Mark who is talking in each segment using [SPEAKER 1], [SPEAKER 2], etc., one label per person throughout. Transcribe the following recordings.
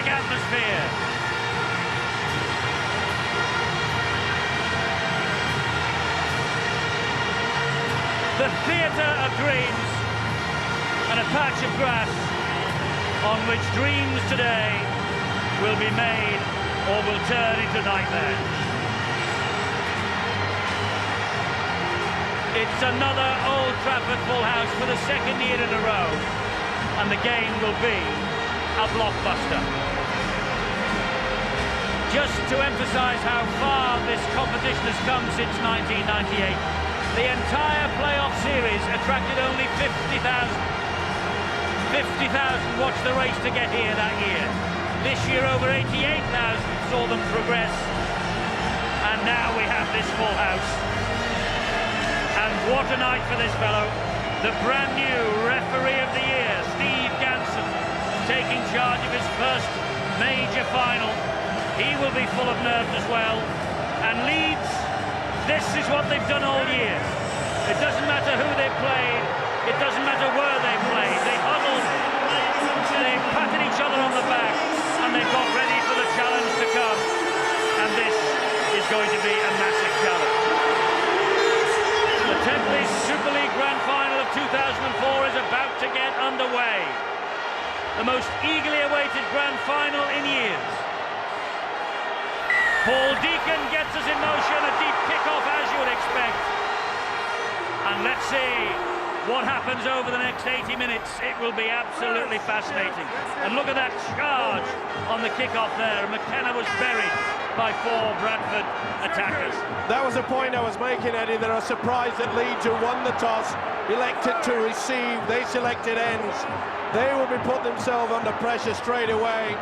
[SPEAKER 1] electric atmosphere. The theatre of dreams, and a patch of grass on which dreams today will be made or will turn into nightmares. It's another Old Trafford full house for the second year in a row, and the game will be a blockbuster. Just to emphasise how far this competition has come since 1998, the entire playoff series attracted only 50,000. 50,000 watched the race to get here that year. This year over 88,000 saw them progress, and now we have this full house. And what a night for this fellow, the brand new referee of the year, Steve Ganson, taking charge of his first major final. He will be full of nerves as well. And Leeds, this is what they've done all year. It doesn't matter who they played, it doesn't matter where they played. They huddled, they patted each other on the back, and they got ready for the challenge to come. And this is going to be a massive challenge. The Templey Super League Grand Final of 2004 is about to get underway. The most eagerly awaited Grand Final in years. Paul Deacon gets us in motion, a deep kick-off as you would expect. And let's see what happens over the next 80 minutes. It will be absolutely fascinating. And look at that charge on the kick-off there. McKenna was buried by 4 Bradford attackers.
[SPEAKER 2] That was the point I was making, Eddie. They're surprised that Leeds, who won the toss, elected to receive. They selected ends. They will be put themselves under pressure straight away.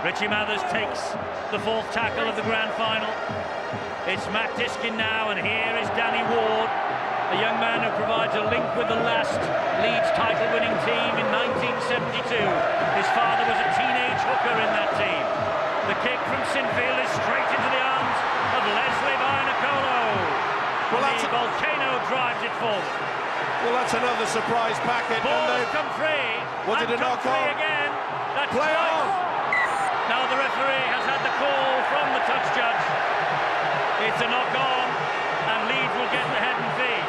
[SPEAKER 1] Richie Mathers takes the 4th tackle of the grand final. It's Matt Diskin now, and here is Danny Ward, a young man who provides a link with the last Leeds title-winning team in 1972. His father was a teenage hooker in that team. The kick from Sinfield is straight into the arms of Leslie Vinacolo. Well, the Volcano drives it forward.
[SPEAKER 2] Well, that's another surprise packet.
[SPEAKER 1] Ball has come free.
[SPEAKER 2] Was it a knock-on?
[SPEAKER 1] Again. That's
[SPEAKER 2] play on.
[SPEAKER 1] Now the referee has had the call from the touch judge. It's a knock-on, and Leeds will get the head and feet.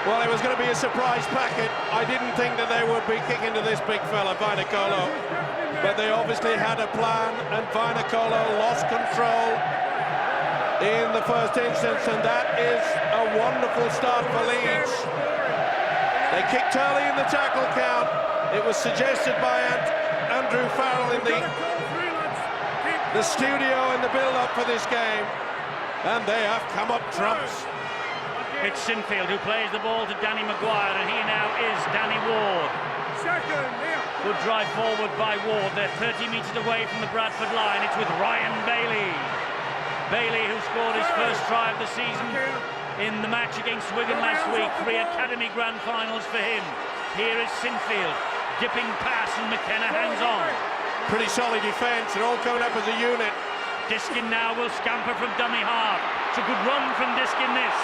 [SPEAKER 2] Well, it was going to be a surprise packet. I didn't think that they would be kicking to this big fella, Vinacolo. But they obviously had a plan, and Vinacolo lost control in the first instance, and that is a wonderful start for Leeds. They kicked early in the tackle count. It was suggested by Andrew Farrell in the studio in the build-up for this game, and they have come up trumps.
[SPEAKER 1] It's Sinfield who plays the ball to Danny Maguire, and he now is Danny Ward. Good drive forward by Ward. They're 30 metres away from the Bradford line. It's with Ryan Bailey. Bailey, who scored his first try of the season in the match against Wigan last week. 3 Academy Grand Finals for him. Here is Sinfield, dipping pass, and McKenna hangs on.
[SPEAKER 2] Pretty solid defence, they're all coming up as a unit.
[SPEAKER 1] Diskin now will scamper from dummy half. It's a good run from Diskin, this.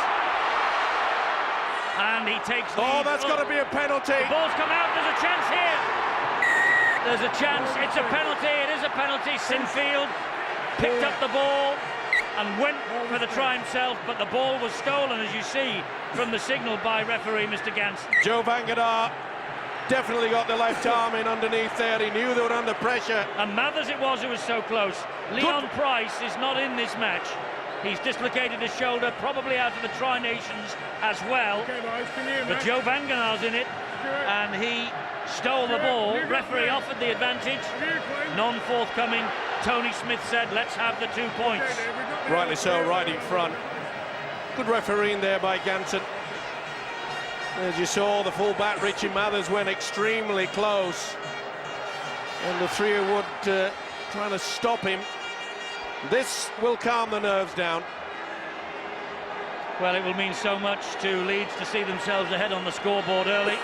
[SPEAKER 1] And he takes the...
[SPEAKER 2] Oh, that's got to be a penalty.
[SPEAKER 1] The ball's come out, there's a chance here. There's a chance, it's a penalty, it is a penalty. Sinfield picked up the ball and went for the try himself, but the ball was stolen, as you see, from the signal by referee Mr. Ganson.
[SPEAKER 2] Joe Vangadar definitely got the left arm in underneath there. He knew they were under pressure.
[SPEAKER 1] And Mathers it was who was so close. Leon Price is not in this match. He's dislocated his shoulder, probably out of the Tri-Nations as well. But Joe Vanganar's in it, and he stole the ball. Referee offered the advantage. None forthcoming. Tony Smith said, let's have the 2 points.
[SPEAKER 2] Rightly so, right in front. Good refereeing there by Ganson. As you saw, the full-back Richie Mathers went extremely close, and the three would trying to stop him. This will calm the nerves down.
[SPEAKER 1] Well, it will mean so much to Leeds to see themselves ahead on the scoreboard early.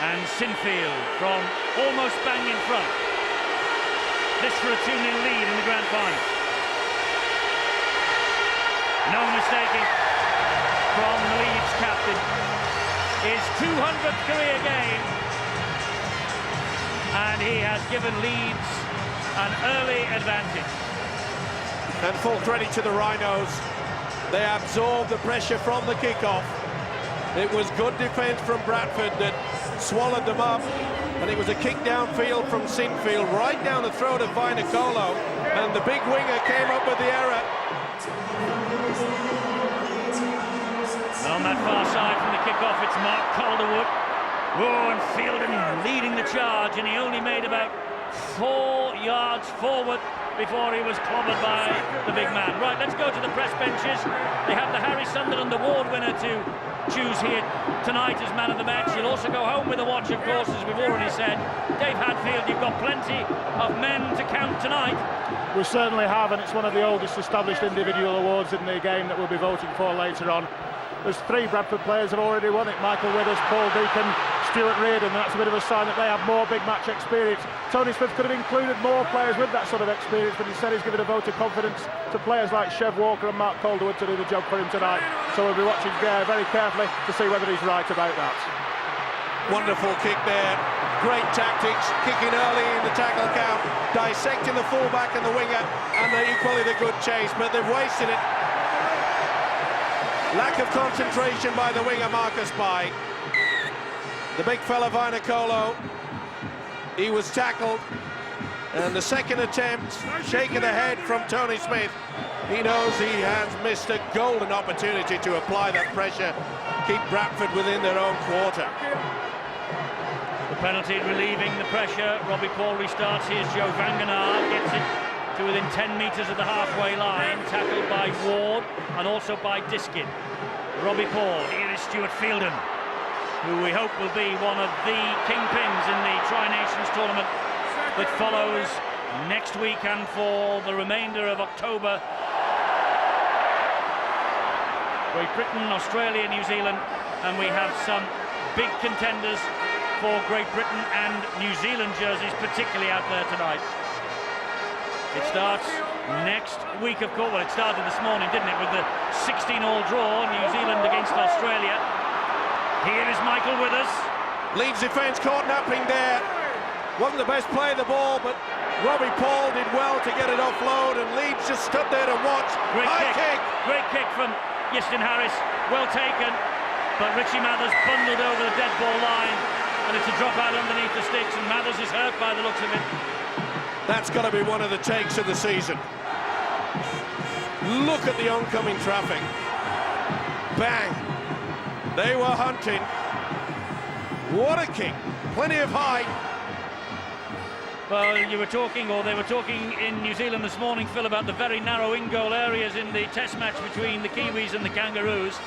[SPEAKER 1] And Sinfield from almost bang in front. This for a 2-0 lead in the grand final. No mistaking from the Leeds captain. His 200th career game. and he has given Leeds an early advantage.
[SPEAKER 2] And full credit to the Rhinos. They absorbed the pressure from the kick-off. It was good defence from Bradford that swallowed them up, and it was a kick downfield from Sinfield right down the throat of Vainicolo, and the big winger came up with the error.
[SPEAKER 1] And on that far side from the kick-off, it's Mark Calderwood. Oh, and Fielden leading the charge, and he only made about 4 yards forward before he was clobbered by the big man. Right, let's go to the press benches. They have the Harry Sunderland Award winner to choose here tonight as man of the match. You'll also go home with a watch, of course, as we've already said. Dave Hadfield, you've got plenty of men to count tonight.
[SPEAKER 3] We certainly have, and it's one of the oldest established individual awards in the game that we'll be voting for later on. There's 3 Bradford players have already won it: Michael Withers, Paul Deacon, Stuart Reardon, and that's a bit of a sign that they have more big match experience. Tony Smith could have included more players with that sort of experience, but instead he's given a vote of confidence to players like Chev Walker and Mark Calderwood to do the job for him tonight. So we'll be watching very carefully to see whether he's right about that.
[SPEAKER 2] Wonderful kick there, great tactics, kicking early in the tackle count, dissecting the fullback and the winger, and equally the good chase, but they've wasted it. Lack of concentration by the winger Marcus Bai. The big fella Vainicolo, he was tackled, and the second attempt, shaking the head from Tony Smith. He knows he has missed a golden opportunity to apply that pressure, keep Bradford within their own quarter.
[SPEAKER 1] The penalty relieving the pressure. Robbie Paul restarts. Here's Joe Vangenaar, gets it to within 10 metres of the halfway line, tackled by Ward and also by Diskin. Robbie Paul, here is Stuart Fielden, who we hope will be one of the kingpins in the Tri-Nations tournament that follows next week and for the remainder of October. Great Britain, Australia, New Zealand, and we have some big contenders for Great Britain and New Zealand jerseys, particularly out there tonight. It starts next week, of course. Well, it started this morning, didn't it, with the 16-all draw, New Zealand against Australia. Here is Michael Withers.
[SPEAKER 2] Leeds defence caught napping there. Wasn't the best play of the ball, but Robbie Paul did well to get it offload, and Leeds just stood there to watch.
[SPEAKER 1] Great
[SPEAKER 2] High kick.
[SPEAKER 1] Great kick from Easton Harris. Well taken, but Richie Mathers bundled over the dead ball line, and it's a drop out underneath the sticks, and Mathers is hurt by the looks of it.
[SPEAKER 2] That's got to be one of the takes of the season. Look at the oncoming traffic. Bang. They were hunting. What a kick. Plenty of height.
[SPEAKER 1] Well, you were talking, or they were talking in New Zealand this morning, Phil, about the very narrow in-goal areas in the test match between the Kiwis and the Kangaroos.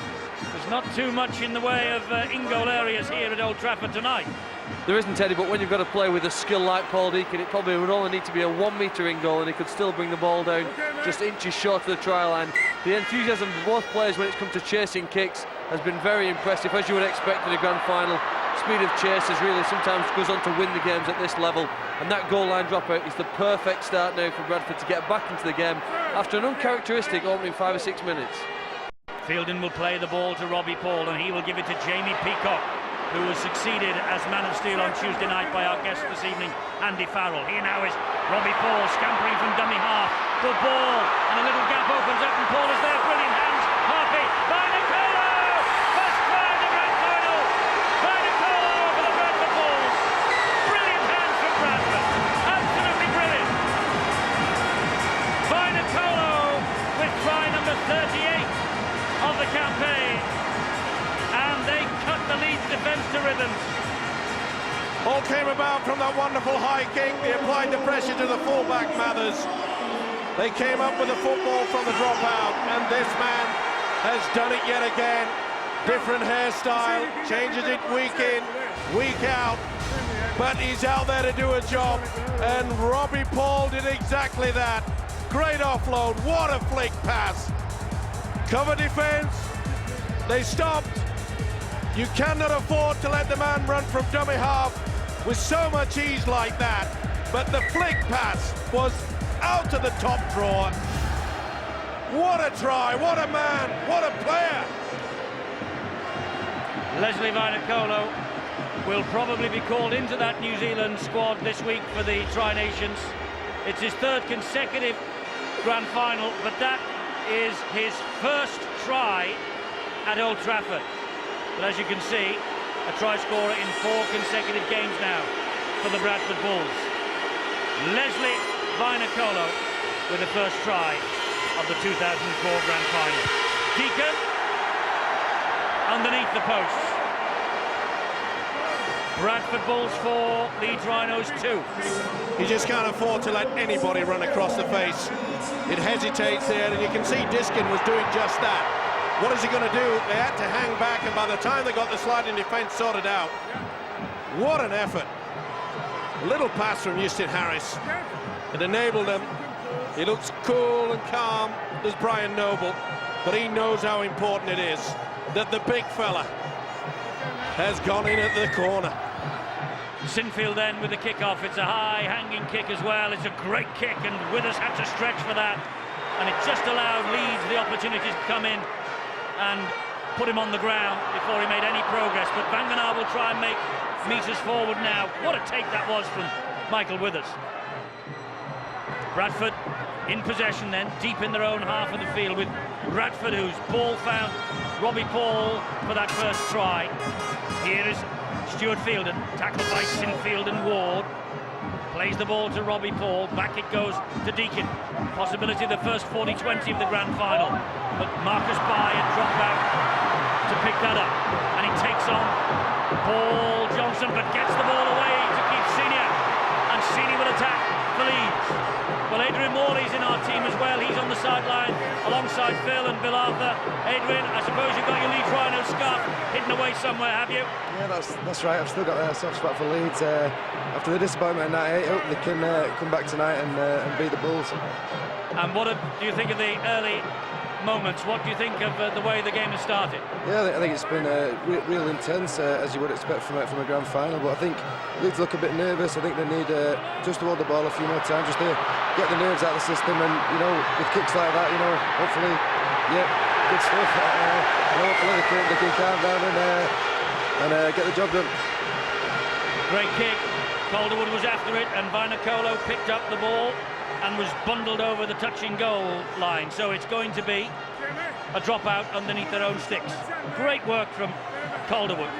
[SPEAKER 1] There's not too much in the way of in-goal areas here at Old Trafford tonight.
[SPEAKER 4] There isn't, Teddy, but when you've got to play with a skill like Paul Deacon, it probably would only need to be a 1 metre in goal and he could still bring the ball down just inches short of the try line. The enthusiasm of both players when it's come to chasing kicks has been very impressive, as you would expect in a grand final. Speed of chasers really sometimes goes on to win the games at this level, and that goal line dropout is the perfect start now for Bradford to get back into the game after an uncharacteristic opening 5 or 6 minutes.
[SPEAKER 1] Fielden will play the ball to Robbie Paul, and he will give it to Jamie Peacock, who was succeeded as man of steel on Tuesday night by our guest this evening, Andy Farrell. Here now is Robbie Paul scampering from dummy half. Good ball, and a little gap opens up, and Paul is there. Brilliant hands. Harpy, Vainicolo! First try in the grand final. Vainicolo for the Bradford Bulls. Brilliant hands from Bradford. Absolutely brilliant. Vainicolo with try number 38 of the campaign. And they cut the Leeds defence to ribbons.
[SPEAKER 2] All came about from that wonderful high kick. They applied the pressure to the fullback, Mathers. They came up with a football from the dropout, and this man has done it yet again. Different hairstyle, changes it week in, week out, but he's out there to do a job, and Robbie Paul did exactly that. Great offload, what a flick pass. Cover defence, they stopped. You cannot afford to let the man run from dummy half with so much ease like that. But the flick pass was out of the top drawer. What a try, what a man, what a player.
[SPEAKER 1] Leslie Vainicolo will probably be called into that New Zealand squad this week for the Tri-Nations. It's his third consecutive grand final, but that is his first try at Old Trafford. But as you can see, a try scorer in 4 consecutive games now for the Bradford Bulls. Leslie Vainikolo with the first try of the 2004 grand final. Deacon underneath the posts. Bradford Bulls 4, Leeds Rhinos 2.
[SPEAKER 2] You just can't afford to let anybody run across the face. It hesitates there, and you can see Diskin was doing just that. What is he going to do? They had to hang back, and by the time they got the sliding defence sorted out, what an effort. A little pass from Houston Harris. It enabled him. He looks cool and calm, does Brian Noble, but he knows how important it is that the big fella has gone in at the corner.
[SPEAKER 1] Sinfield then with the kick-off. It's a high hanging kick as well. It's a great kick, and Withers had to stretch for that, and it just allowed Leeds the opportunity to come in and put him on the ground before he made any progress. But Van den Aar will try and make meters forward now. What a take that was from Michael Withers. Bradford in possession then, deep in their own half of the field, with Bradford, whose ball found Robbie Paul for that first try. Here is Stuart Fielden, tackled by Sinfield and Ward. Plays the ball to Robbie Paul, back it goes to Deacon. Possibility of the first 40-20 of the grand final. But Marcus Bai had dropped out to pick that up. And he takes on Paul Johnson, but gets the ball away to keep Senior. And Senior will attack for Leeds. Well, Adrian Morley's in our team as well. He's on the sideline alongside Phil and Bill Arthur. Adrian, I suppose you've got your Leeds Rhinos scarf hidden away somewhere, have you?
[SPEAKER 5] Yeah, that's right. I've still got a soft spot for Leeds. After the disappointment at 98, I hope they can come back tonight and beat the Bulls.
[SPEAKER 1] And what do you think of the early moments? What do you think of the way the game has started?
[SPEAKER 5] Yeah, I think it's been real intense, as you would expect from a grand final. But I think Leeds look a bit nervous. I think they need just to hold the ball a few more times, just to get the nerves out of the system. And with kicks like that, hopefully, yeah, good stuff. Hopefully they can calm down and get the job done.
[SPEAKER 1] Great kick. Calderwood was after it, and Vainikolo picked up the ball and was bundled over the touching goal line. So it's going to be a dropout underneath their own sticks. Great work from Calderwood.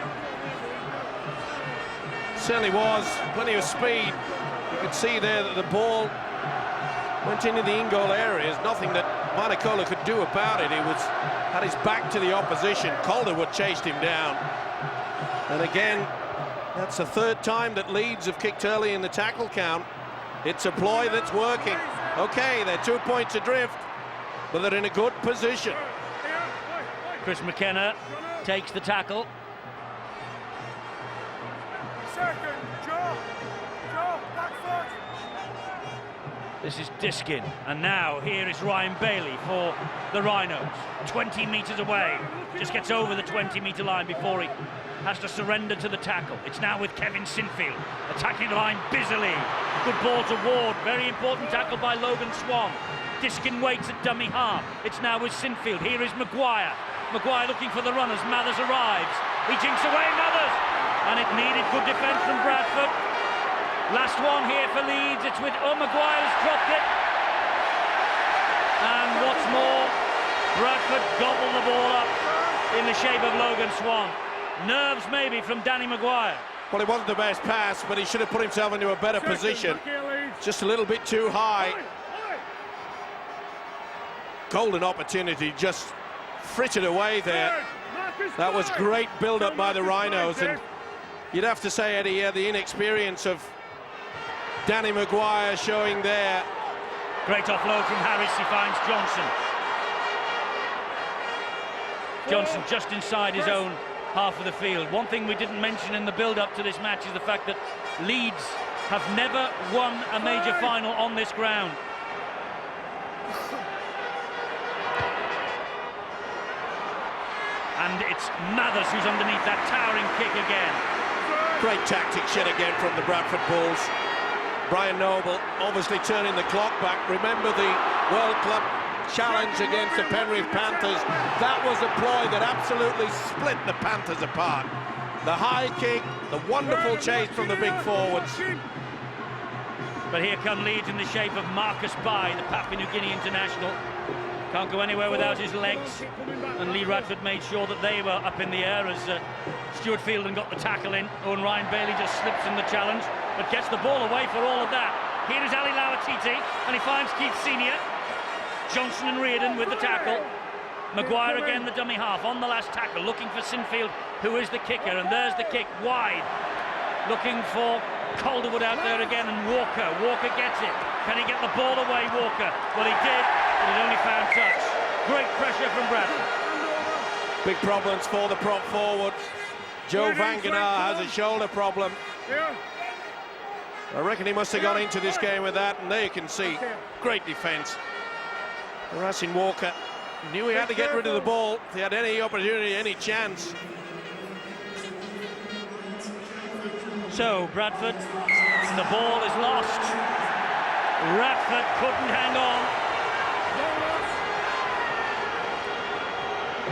[SPEAKER 2] Certainly was. Plenty of speed. You could see there that the ball went into the in-goal area. There's nothing that Vainikolo could do about it. He had his back to the opposition. Calderwood chased him down. And again, that's the third time that Leeds have kicked early in the tackle count. It's a ploy that's working. Okay, they're 2 points adrift, but they're in a good position.
[SPEAKER 1] Chris McKenna takes the tackle. This is Diskin, and now here is Ryan Bailey for the Rhinos. 20 metres away, just gets over the 20-metre line before he has to surrender to the tackle. It's now with Kevin Sinfield, attacking the line busily. Good ball to Ward, very important tackle by Logan Swan. Diskin waits at dummy half. It's now with Sinfield. Here is Maguire. Maguire looking for the runners. Mathers arrives. He jinks away Mathers, and it needed good defence from Bradford. Last one here for Leeds. It's with Maguire's dropped it. And what's more, Bradford gobbled the ball up in the shape of Logan Swan. Nerves maybe from Danny Maguire.
[SPEAKER 2] Well, it wasn't the best pass, but he should have put himself into a better position. Just a little bit too high. Golden opportunity, just frittered away there. That was great build-up by the Rhinos, and you'd have to say, Eddie, the inexperience of Danny Maguire showing there.
[SPEAKER 1] Great offload from Harris. He finds Johnson. Johnson just inside his own half of the field. One thing we didn't mention in the build-up to this match is the fact that Leeds have never won a major final on this ground. And it's Mathers who's underneath that towering kick again.
[SPEAKER 2] Great tactics yet again from the Bradford Bulls. Brian Noble obviously turning the clock back. Remember the World Club challenge against the Penrith Panthers? That was a ploy that absolutely split the Panthers apart. the high kick, the wonderful chase from the big forwards.
[SPEAKER 1] But here come Leeds in the shape of Marcus Bai, the Papua New Guinea international. Can't go anywhere without his legs. And Lee Radford made sure that they were up in the air as Stuart Fielden got the tackle in. Owen Ryan Bailey just slips in the challenge, but gets the ball away for all of that. Here is Ali Lawatiti, and he finds Keith Senior. Johnson and Reardon with the tackle. Maguire again, the dummy half, on the last tackle, looking for Sinfield, who is the kicker, and there's the kick, wide. Looking for Calderwood out there again, and Walker gets it. Can he get the ball away, Walker? Well, he did, but it only found touch. Great pressure from Bradford.
[SPEAKER 2] Big problems for the prop forward. Joe Vangenaar has a shoulder problem. I reckon he must have gone into this game with that, and there you can see, great defence. Harassing Walker. He knew he had to get rid of the ball if he had any opportunity, any chance.
[SPEAKER 1] So, Bradford, the ball is lost. Radford couldn't hang on.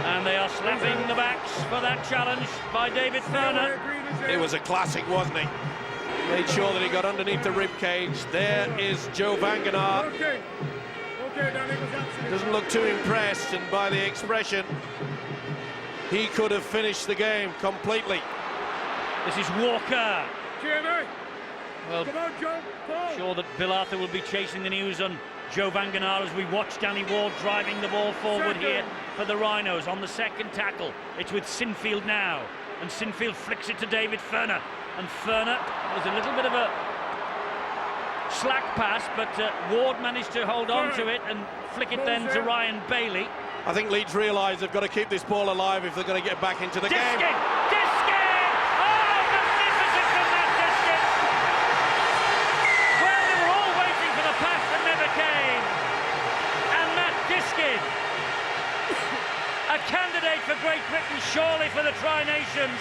[SPEAKER 1] And they are slapping the backs for that challenge by David Furner.
[SPEAKER 2] It was a classic, wasn't he? Made sure that he got underneath the rib cage. There is Joe Vangenaar. Doesn't look too impressed, and by the expression, he could have finished the game completely.
[SPEAKER 1] This is Walker. Well, sure that Bill Arthur will be chasing the news on Joe Vangenaar as we watch Danny Ward driving the ball forward here for the Rhinos on the second tackle. It's with Sinfield now, and Sinfield flicks it to David Furner, and Furner was a little bit of a slack pass, but Ward managed to hold on to it and flick it then to Ryan Bailey.
[SPEAKER 2] I think Leeds realise they've got to keep this ball alive if they're going to get back into the game.
[SPEAKER 1] Diskin! Oh, magnificent from Matt Diskin! Well, they were all waiting for the pass that never came. And Matt Diskin, a candidate for Great Britain, surely for the Tri-Nations.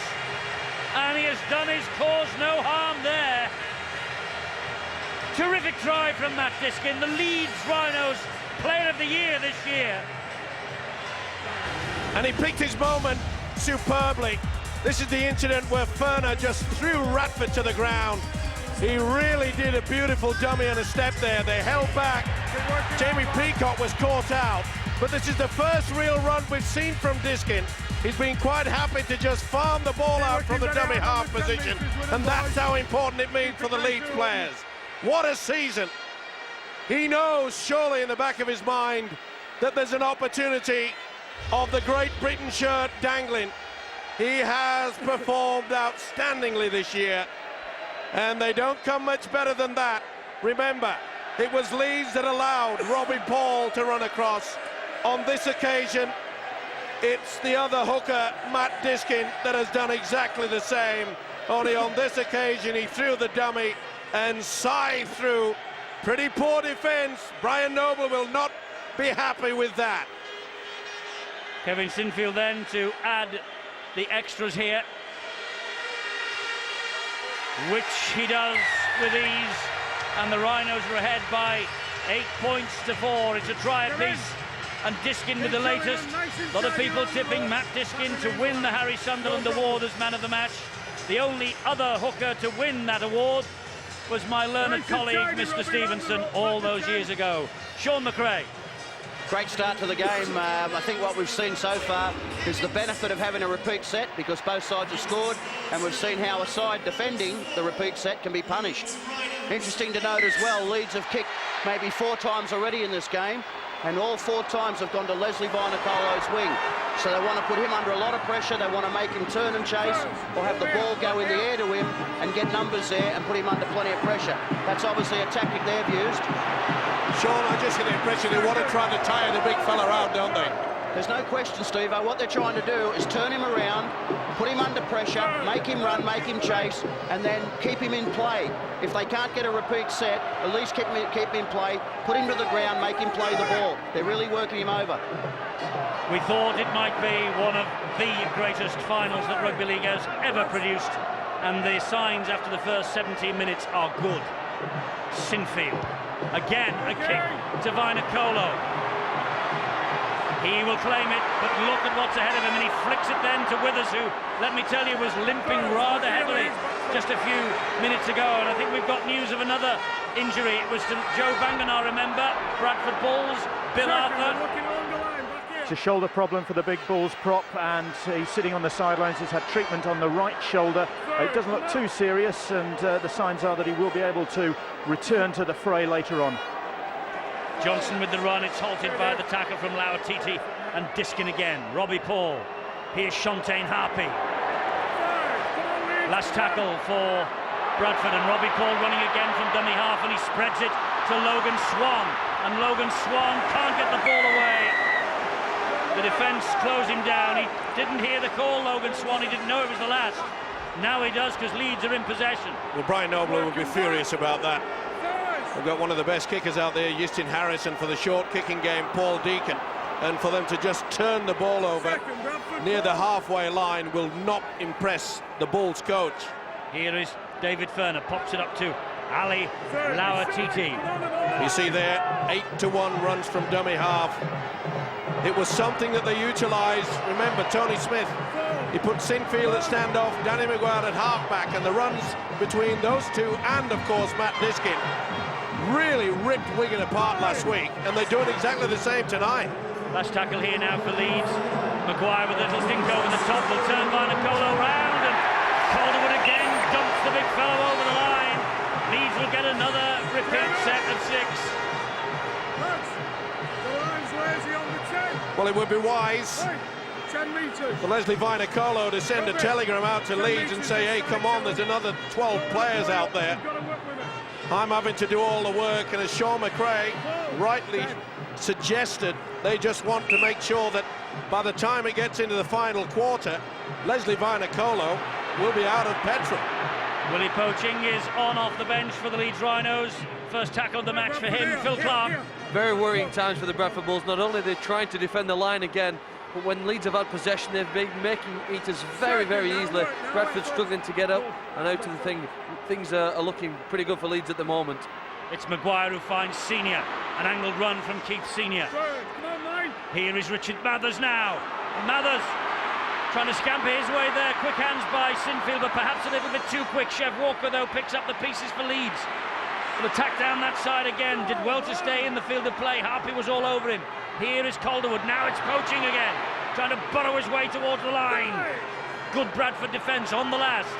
[SPEAKER 1] And he has done his cause no harm there. Terrific try from Matt Diskin, the Leeds Rhinos Player of the Year this year.
[SPEAKER 2] And he picked his moment superbly. This is the incident where Furner just threw Radford to the ground. He really did a beautiful dummy and a step there. They held back. Jamie Peacock was caught out. But this is the first real run we've seen from Diskin. He's been quite happy to just farm the ball out from the dummy half position. And that's how important it means for the Leeds players. What a season. He knows, surely in the back of his mind, that there's an opportunity of the Great Britain shirt dangling. He has performed outstandingly this year, and they don't come much better than that. Remember, it was Leeds that allowed Robbie Paul to run across. On this occasion, it's the other hooker, Matt Diskin, that has done exactly the same. Only on this occasion, he threw the dummy and scythed through. Pretty poor defence. Brian Noble will not be happy with that.
[SPEAKER 1] Kevin Sinfield then to add the extras here, which he does with ease, and the Rhinos are ahead by 8 points to 4. It's a try apiece, and Diskin with the latest. A lot of people tipping Matt Diskin to win the Harry Sunderland Award as man of the match. The only other hooker to win that award was my learned colleague, Mr. Stevenson, all those years ago. Sean McRae.
[SPEAKER 6] Great start to the game. I think what we've seen so far is the benefit of having a repeat set, because both sides have scored, and we've seen how a side defending the repeat set can be punished. Interesting to note as well, Leeds have kicked maybe 4 times already in this game, and all 4 times have gone to Leslie Vinacolo's wing. So they want to put him under a lot of pressure. They want to make him turn and chase, or have the ball go in the air to him and get numbers there and put him under plenty of pressure. That's obviously a tactic they've used.
[SPEAKER 2] Sean, I just get the impression they want to try to tire the big fella out, don't they?
[SPEAKER 6] There's no question, Steve-o. What they're trying to do is turn him around, put him under pressure, make him run, make him chase, and then keep him in play. If they can't get a repeat set, at least keep him in play, put him to the ground, make him play the ball. They're really working him over.
[SPEAKER 1] We thought it might be one of the greatest finals that Rugby League has ever produced, and the signs after the first 17 minutes are good. Sinfield. Again, a kick to Vinacolo. He will claim it, but look at what's ahead of him, and he flicks it then to Withers, who, let me tell you, was limping rather heavily just a few minutes ago. And I think we've got news of another injury. It was to Joe Vangenaar, remember, Bradford Bulls, Bill Arthur.
[SPEAKER 3] It's a shoulder problem for the big Bulls prop, and he's sitting on the sidelines. He's had treatment on the right shoulder. It doesn't look too serious, and the signs are that he will be able to return to the fray later on.
[SPEAKER 1] Johnson with the run, it's halted by the tackle from Lauatiti, and Diskin again. Robbie Paul, here's Shontaine Harpy. Last tackle for Bradford, and Robbie Paul running again from dummy half, and he spreads it to Logan Swan, and Logan Swan can't get the ball away. The defence close him down. He didn't hear the call, Logan Swan, he didn't know it was the last. Now he does, because Leeds are in possession.
[SPEAKER 2] Well, Brian Noble will be furious about that. We've got one of the best kickers out there, Justin Harrison, for the short kicking game, Paul Deacon. And for them to just turn the ball over near the halfway line will not impress the Bulls coach.
[SPEAKER 1] Here is David Ferner, pops it up to Ali Lauatiti.
[SPEAKER 2] You see there, 8-1 runs from dummy half. It was something that they utilised. Remember, Tony Smith, he put Sinfield at standoff, Danny Maguire at halfback, and the runs between those two and, of course, Matt Diskin really ripped Wigan apart last week, and they're doing exactly the same tonight.
[SPEAKER 1] Last tackle here now for Leeds. Maguire with a little dink over the top, will turn Vainicolo round, and Calderwood again dumps the big fellow over the line. Leeds will get another repeat set of 6.
[SPEAKER 2] Well, it would be wise for Leslie Vainicolo to send a telegram out to Leeds and say, hey, come on, there's another 12 players out there. I'm having to do all the work, and as Sean McRae rightly suggested, they just want to make sure that by the time it gets into the final quarter, Leslie Vainicolo will be out of petrol.
[SPEAKER 1] Willie Poaching is on off the bench for the Leeds Rhinos. First tackle of the match for him, Phil Clark.
[SPEAKER 4] Very worrying times for the Bradford Bulls. Not only are they trying to defend the line again, but when Leeds have had possession, they've been making eaters very, very easily. Bradford struggling to get up and out of the thing. Things are looking pretty good for Leeds at the moment.
[SPEAKER 1] It's Maguire who finds Senior. An angled run from Keith Senior. Here is Richard Mathers now. Mathers trying to scamper his way there. Quick hands by Sinfield, but perhaps a little bit too quick. Chev Walker, though, picks up the pieces for Leeds. Will attack down that side again. Did well to stay in the field of play. Harpy was all over him. Here is Calderwood. Now it's Poaching again, trying to burrow his way towards the line. Good Bradford defence on the last.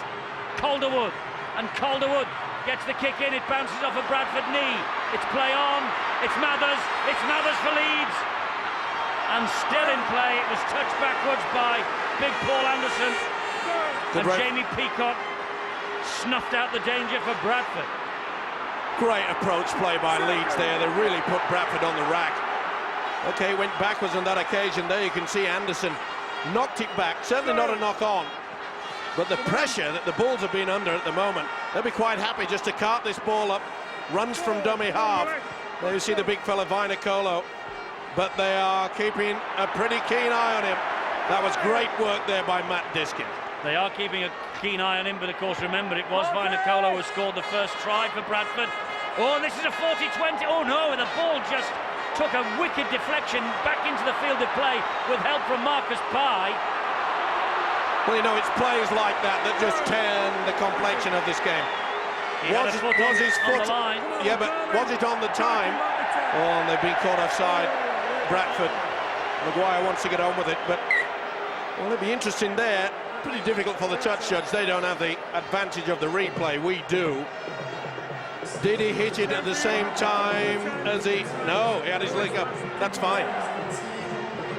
[SPEAKER 1] Calderwood, and Calderwood gets the kick in. It bounces off a Bradford knee. It's play on. It's Mathers. It's Mathers for Leeds. And still in play. It was touched backwards by big Paul Anderson. And Jamie Peacock snuffed out the danger for Bradford.
[SPEAKER 2] Great approach play by Leeds there. They really put Bradford on the rack. Okay, went backwards on that occasion. There you can see Anderson knocked it back. Certainly not a knock on. But the pressure that the Bulls have been under at the moment, they'll be quite happy just to cart this ball up. Runs from dummy half. There you see the big fella Vainicolo. But they are keeping a pretty keen eye on him. That was great work there by Matt Diskin.
[SPEAKER 1] They are keeping a keen eye on him, but of course, remember, it was Vainicolo who scored the first try for Bradford. Oh, this is a 40-20. Oh, no, the ball just took a wicked deflection back into the field of play with help from Marcus Pye.
[SPEAKER 2] Well, you know, it's plays like that that just turn the complexion of this game. Was his foot
[SPEAKER 1] on the line?
[SPEAKER 2] Yeah, but was it on the time? Oh, and they've been caught offside. Bradford. Maguire wants to get on with it, but well, it'll be interesting there. Pretty difficult for the touch judge. They don't have the advantage of the replay. We do. Did he hit it at the same time as he... No, he had his leg up. That's fine.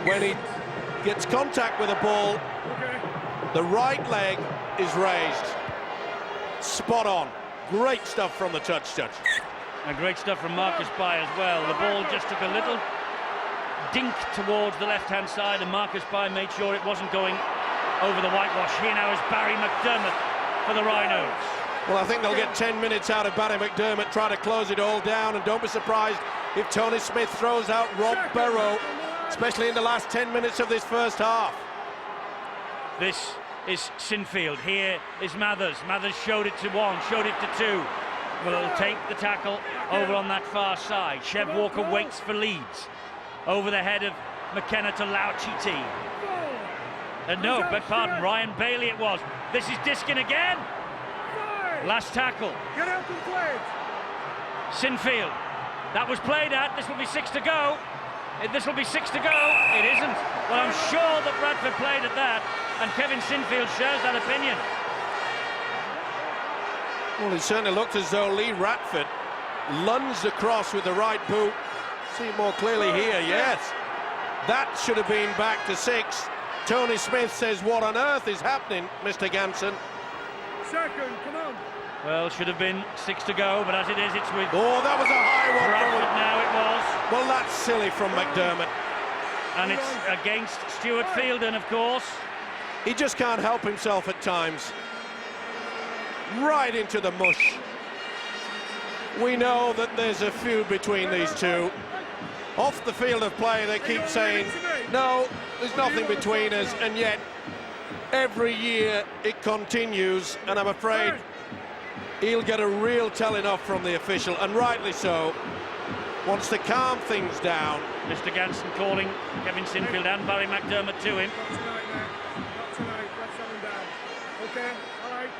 [SPEAKER 2] When he gets contact with the ball, the right leg is raised. Spot on. Great stuff from the touch judge.
[SPEAKER 1] And great stuff from Marcus Pye as well. The ball just took a little dink towards the left-hand side, and Marcus Pye made sure it wasn't going over the whitewash. Here now is Barry McDermott for the Rhinos.
[SPEAKER 2] Well, I think they'll get 10 minutes out of Barry McDermott, try to close it all down, and don't be surprised if Tony Smith throws out Rob Barrow, especially in the last 10 minutes of this first half.
[SPEAKER 1] This is Sinfield. Here is Mathers. Mathers showed it to one, showed it to two. Will take the tackle over on that far side. Chev Walker waits for Leeds. Over the head of McKenna to Lau Chiti. No, beg pardon, Ryan Bailey it was. This is Diskin again. Last tackle.
[SPEAKER 7] Get out and play it.
[SPEAKER 1] Sinfield. That was played at. This will be 6 to go. This will be 6 to go. It isn't. Well, I'm sure that Bradford played at that, and Kevin Sinfield shares that opinion.
[SPEAKER 2] Well, it certainly looked as though Lee Radford lunged across with the right boot. See it more clearly here, yes. That should have been back to 6. Tony Smith says, what on earth is happening, Mr. Ganson?
[SPEAKER 7] Second, come on.
[SPEAKER 1] Well, should have been 6 to go, but as it is, it's with
[SPEAKER 2] Oh, that was a high one.
[SPEAKER 1] Bradford now it was.
[SPEAKER 2] Well, that's silly from McDermott.
[SPEAKER 1] And it's against Stuart Fielden, of course.
[SPEAKER 2] He just can't help himself at times. Right into the mush. We know that there's a feud between these two. Off the field of play, they keep saying, no, there's nothing between us, and yet every year it continues, and I'm afraid he'll get a real telling off from the official, and rightly so. Wants to calm things down.
[SPEAKER 1] Mr. Ganson calling Kevin Sinfield and Barry McDermott to him.
[SPEAKER 7] Not tonight, mate. Not tonight. Let's have him down. Okay, all right.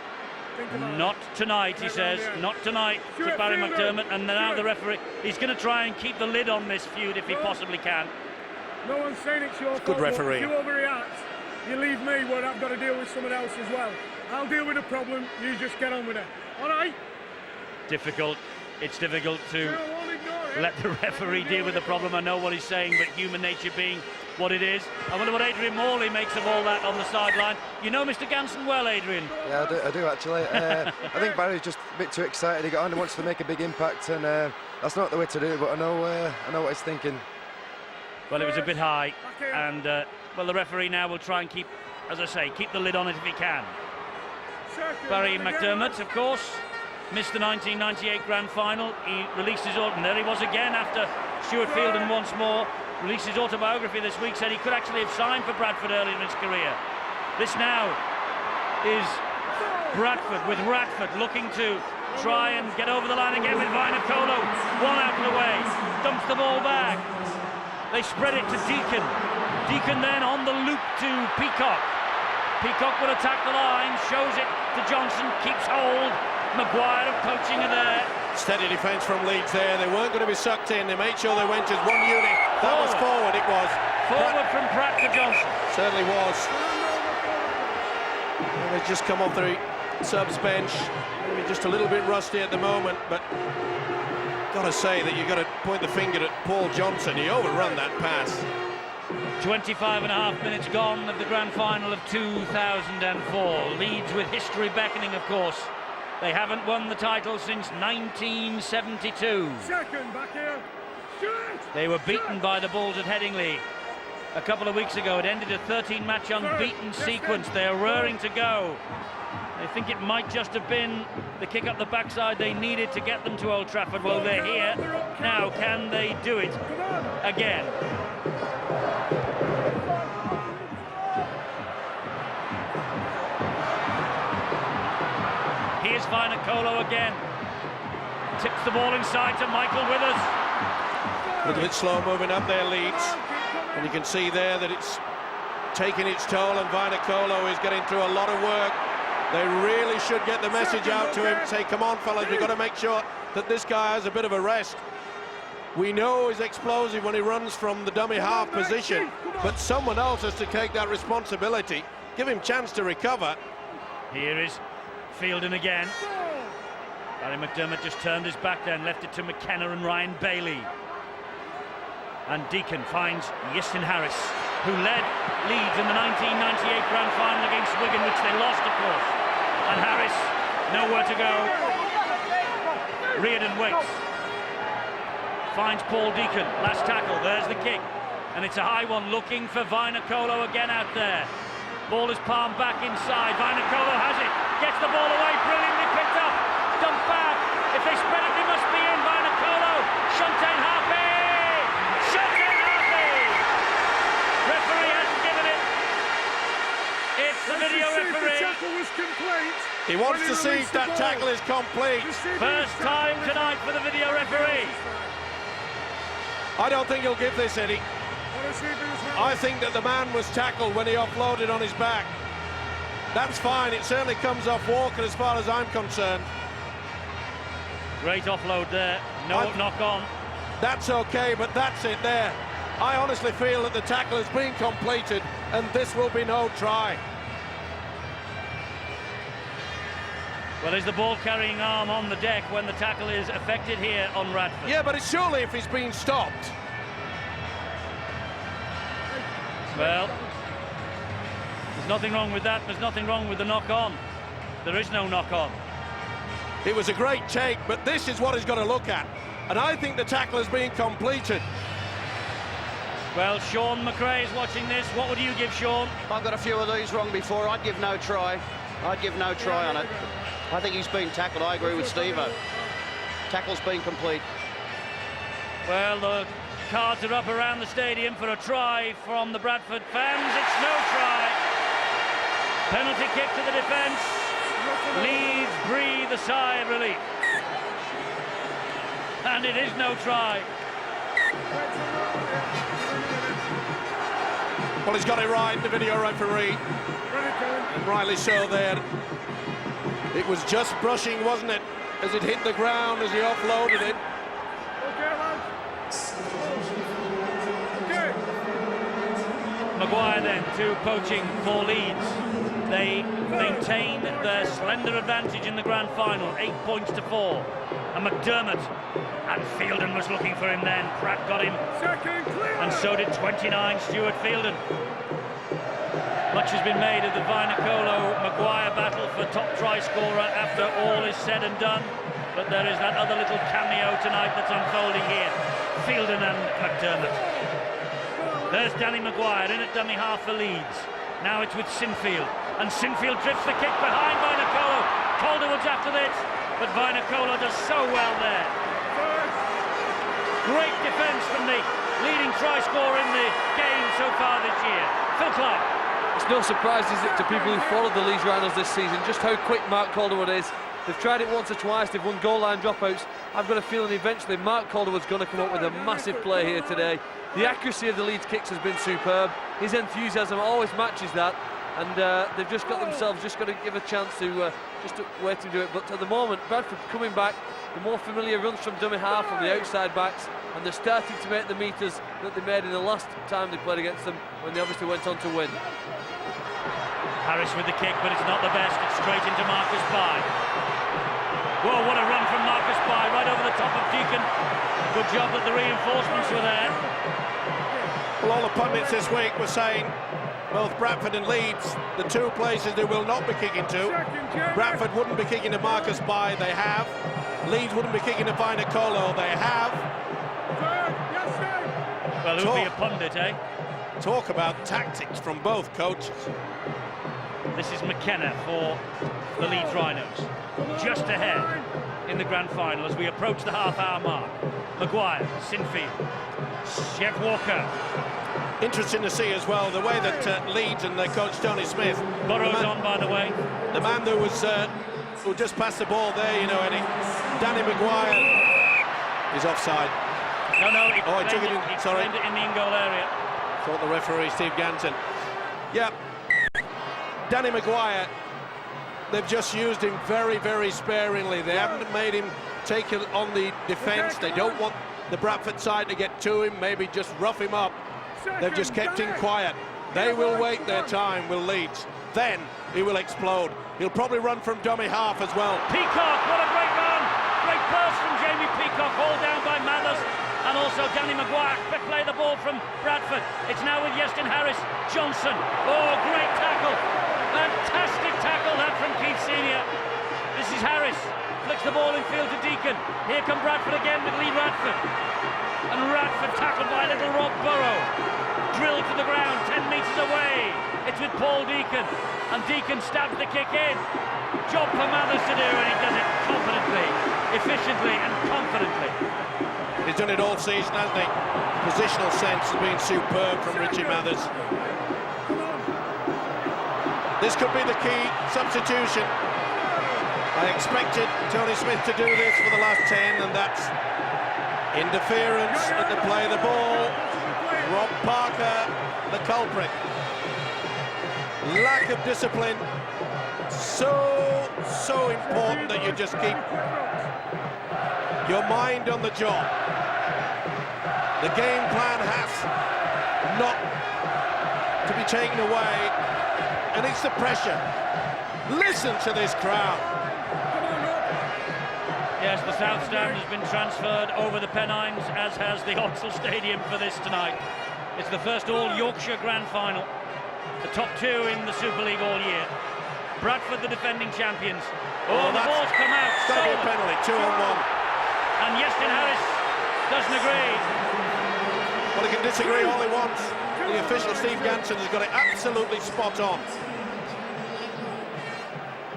[SPEAKER 7] Think about it.
[SPEAKER 1] Not tonight, he says. Not tonight to Barry McDermott. And now the referee, he's going to try and keep the lid on this feud if he possibly can.
[SPEAKER 7] No one's saying it's your fault.
[SPEAKER 2] Good referee.
[SPEAKER 7] If you overreact, you leave me where I've got to deal with someone else as well. I'll deal with the problem, you just get on with it. All right?
[SPEAKER 1] Difficult. It's difficult to let the referee deal with the problem. I know what he's saying, but human nature being what it is. I wonder what Adrian Morley makes of all that on the sideline. You know Mr. Ganson well, Adrian?
[SPEAKER 5] Yeah, I do actually. I think Barry's just a bit too excited. He got on and wants to make a big impact, and that's not the way to do it, but I know what he's thinking.
[SPEAKER 1] Well, it was a bit high, and well, the referee now will try and keep, as I say, keep the lid on it if he can. Barry McDermott, of course, missed the 1998 Grand Final. He released his and there he was again after Stuart Fielden once more. Released his autobiography this week, said he could actually have signed for Bradford early in his career. This now is Bradford, with Radford looking to try and get over the line again with Vinacolo. One out of the way, dumps the ball back. They spread it to Deacon. Deacon then on the loop to Peacock. Peacock will attack the line, shows it to Johnson, keeps hold. Maguire coaching are there.
[SPEAKER 2] Steady defence from Leeds there. They weren't going to be sucked in. They made sure they went as one unit. That was forward, it was.
[SPEAKER 1] Forward from Pratt to Johnson.
[SPEAKER 2] Certainly was. And they just come off the subs bench. Maybe just a little bit rusty at the moment, but got to say that you've got to point the finger at Paul Johnson. He overrun that pass.
[SPEAKER 1] 25.5 minutes gone of the Grand Final of 2004. Leeds with history beckoning, of course. They haven't won the title since 1972.
[SPEAKER 7] Second, back here. Shoot!
[SPEAKER 1] They were beaten by the Bulls at Headingley a couple of weeks ago. It ended a 13-match unbeaten sequence. They are raring to go. They think it might just have been the kick up the backside they needed to get them to Old Trafford. Well, they're here. Now, can they do it again? Here's Vinacolo again. Tips the ball inside to Michael Withers.
[SPEAKER 2] A little bit slow moving up there, Leeds. And you can see there that it's taking its toll, and Vinacolo is getting through a lot of work. They really should get the message out to him. Say, come on, fellas, we've got to make sure that this guy has a bit of a rest. We know he's explosive when he runs from the dummy half position, but someone else has to take that responsibility. Give him chance to recover.
[SPEAKER 1] Here is Fielden again. Barry McDermott just turned his back then, left it to McKenna and Ryan Bailey. And Deacon finds Iestyn Harris, who led Leeds in the 1998 Grand Final against Wigan, which they lost, of course. And Harris, nowhere to go. Reardon waits. Finds Paul Deacon, last tackle, there's the kick. And it's a high one, looking for Vinacolo again out there. Ball is palmed back inside, Vinacolo has it, gets the ball away, brilliantly picked up, dumped back. If they spread it, they must be in. Vinacolo, Shuntain Harpy! Shuntain Harpy! Referee hasn't given it. It's the video referee.
[SPEAKER 7] The tackle was complete.
[SPEAKER 2] He wants to see if that tackle is complete.
[SPEAKER 1] First time tonight for the video referee.
[SPEAKER 2] I don't think he'll give this, Eddie. I think that the man was tackled when he offloaded on his back. That's fine. It certainly comes off Walker as far as I'm concerned.
[SPEAKER 1] Great offload there. No knock on.
[SPEAKER 2] That's okay, but that's it there. I honestly feel that the tackle has been completed and this will be no try.
[SPEAKER 1] Well, is the ball-carrying arm on the deck when the tackle is effected here on Bradford?
[SPEAKER 2] Yeah, but it's surely if he's been stopped.
[SPEAKER 1] Well, there's nothing wrong with that. There's nothing wrong with the knock-on. There is no knock-on.
[SPEAKER 2] It was a great take, but this is what he's got to look at. And I think the tackle has been completed.
[SPEAKER 1] Well, Sean McRae is watching this. What would you give, Sean?
[SPEAKER 6] I've got a few of these wrong before. I'd give no try. I'd give no try on it. I think he's been tackled. I agree with Steve-O. Tackle's been complete.
[SPEAKER 1] Well, the cards are up around the stadium for a try from the Bradford fans. It's no try. Penalty kick to the defence. Leeds breathe a sigh of relief. And it is no try.
[SPEAKER 2] Well, he's got it right, the video referee. And rightly so there. It was just brushing, wasn't it? As it hit the ground, as he offloaded it.
[SPEAKER 1] Maguire then to poaching for Leeds. They maintain their slender advantage in the grand final, 8 points to 4. And McDermott, and Fielden was looking for him then. Pratt got him, and so did 29 Stuart Fielden. Much has been made of the Vainicolo-Maguire battle for top try scorer after all is said and done, but there is that other little cameo tonight that's unfolding here. Fielden and McDermott. There's Danny Maguire in at dummy half for Leeds. Now it's with Sinfield, and Sinfield drifts the kick behind Vainicolo. Calderwood's after this, but Vainicolo does so well there. Great defence from the leading try scorer in the game so far this year, Phil Clark.
[SPEAKER 4] It's no surprise, is it, to people who followed the Leeds Rhinos this season, just how quick Mark Calderwood is. They've tried it once or twice, they've won goal line dropouts. I've got a feeling eventually Mark Calderwood's going to come up with a massive play here today. The accuracy of the Leeds kicks has been superb. His enthusiasm always matches that, and they've just got themselves got to give a chance to just to wait to do it. But at the moment, Bradford coming back, the more familiar runs from dummy half from the outside backs, and they're starting to make the meters that they made in the last time they played against them when they obviously went on to win.
[SPEAKER 1] Harris with the kick, but it's not the best. It's straight into Marcus Bai. Whoa, what a run from Marcus Bai, right over the top of Deacon. Good job that the reinforcements were there.
[SPEAKER 2] Well, all the pundits this week were saying both Bradford and Leeds, the two places they will not be kicking to. Bradford wouldn't be kicking to Marcus Bai, they have. Leeds wouldn't be kicking to Vainicolo, they have.
[SPEAKER 1] Well, who'll be a pundit, eh?
[SPEAKER 2] Talk about tactics from both coaches.
[SPEAKER 1] This is McKenna for the Leeds Rhinos. Just ahead in the grand final as we approach the half-hour mark. Maguire, Sinfield, Jeff Walker.
[SPEAKER 2] Interesting to see as well the way that Leeds and their coach Tony Smith.
[SPEAKER 1] Burrow's on, by the way.
[SPEAKER 2] The man who just passed the ball there, you know, Eddie. Danny Maguire is offside.
[SPEAKER 1] No, he
[SPEAKER 2] took it in. Sorry,
[SPEAKER 1] it in the in-goal area.
[SPEAKER 2] Thought the referee, Steve Ganson. Yeah, Danny Maguire. They've just used him very, very sparingly. They haven't made him take it on the defence. They don't want the Bradford side to get to him, maybe just rough him up. They've just kept him quiet. They will wait their time, will Leeds. Then he will explode. He'll probably run from dummy half as well.
[SPEAKER 1] Peacock, what a great run! Great burst from Jamie Peacock, hauled down by Mathers. And also Danny Maguire, quick play the ball from Bradford. It's now with Yeston Harris. Johnson, oh, great tackle. Fantastic tackle that from Keith Senior. This is Harris, flicks the ball in field to Deacon. Here come Bradford again with Lee Radford. And Radford tackled by little Rob Burrow. Drilled to the ground, 10 metres away. It's with Paul Deacon. And Deacon stabs the kick in. Job for Mathers to do, and he does it confidently, efficiently and confidently.
[SPEAKER 2] He's done it all season, hasn't he? Positional sense has been superb from Richie Mathers. This could be the key substitution. I expected Tony Smith to do this for the last 10, and that's interference at the play of the ball. Rob Parker, the culprit. Lack of discipline. So important that you just keep your mind on the job. The game plan has not to be taken away, and it's the pressure. Listen to this crowd.
[SPEAKER 1] Yes, the South Stand has been transferred over the Pennines, as has the Odsal Stadium for this tonight. It's the first all-Yorkshire Grand Final. The top two in the Super League all year. Bradford, the defending champions. Oh, the ball's come out.
[SPEAKER 2] It's got to be a penalty, 2-on-1.
[SPEAKER 1] And Yestin Harris doesn't agree.
[SPEAKER 2] Well, he can disagree all he wants. The official, Steve Ganson, has got it absolutely spot on.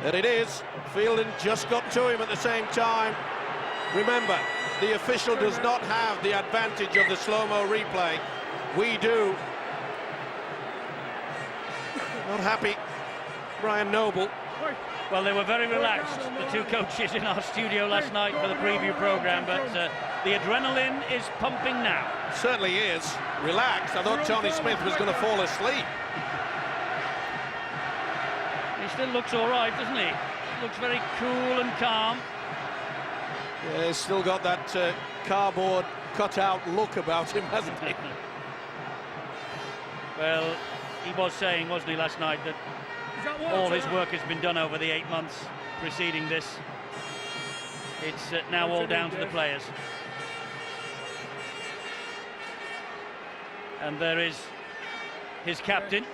[SPEAKER 2] That it is. Fielding just got to him at the same time. Remember, the official does not have the advantage of the slow-mo replay. We do. Not happy, Brian Noble.
[SPEAKER 1] Well, they were very relaxed, the two coaches in our studio last night for the preview programme, but the adrenaline is pumping now.
[SPEAKER 2] Certainly is. Relaxed. I thought Tony Smith was going to fall asleep.
[SPEAKER 1] He still looks all right, doesn't he? Looks very cool and calm.
[SPEAKER 2] Yeah, he's still got that cardboard cut-out look about him, hasn't he?
[SPEAKER 1] Well, he was saying, wasn't he, last night, that all his work has been done over the 8 months preceding this. It's now all down to the players. And there is his captain,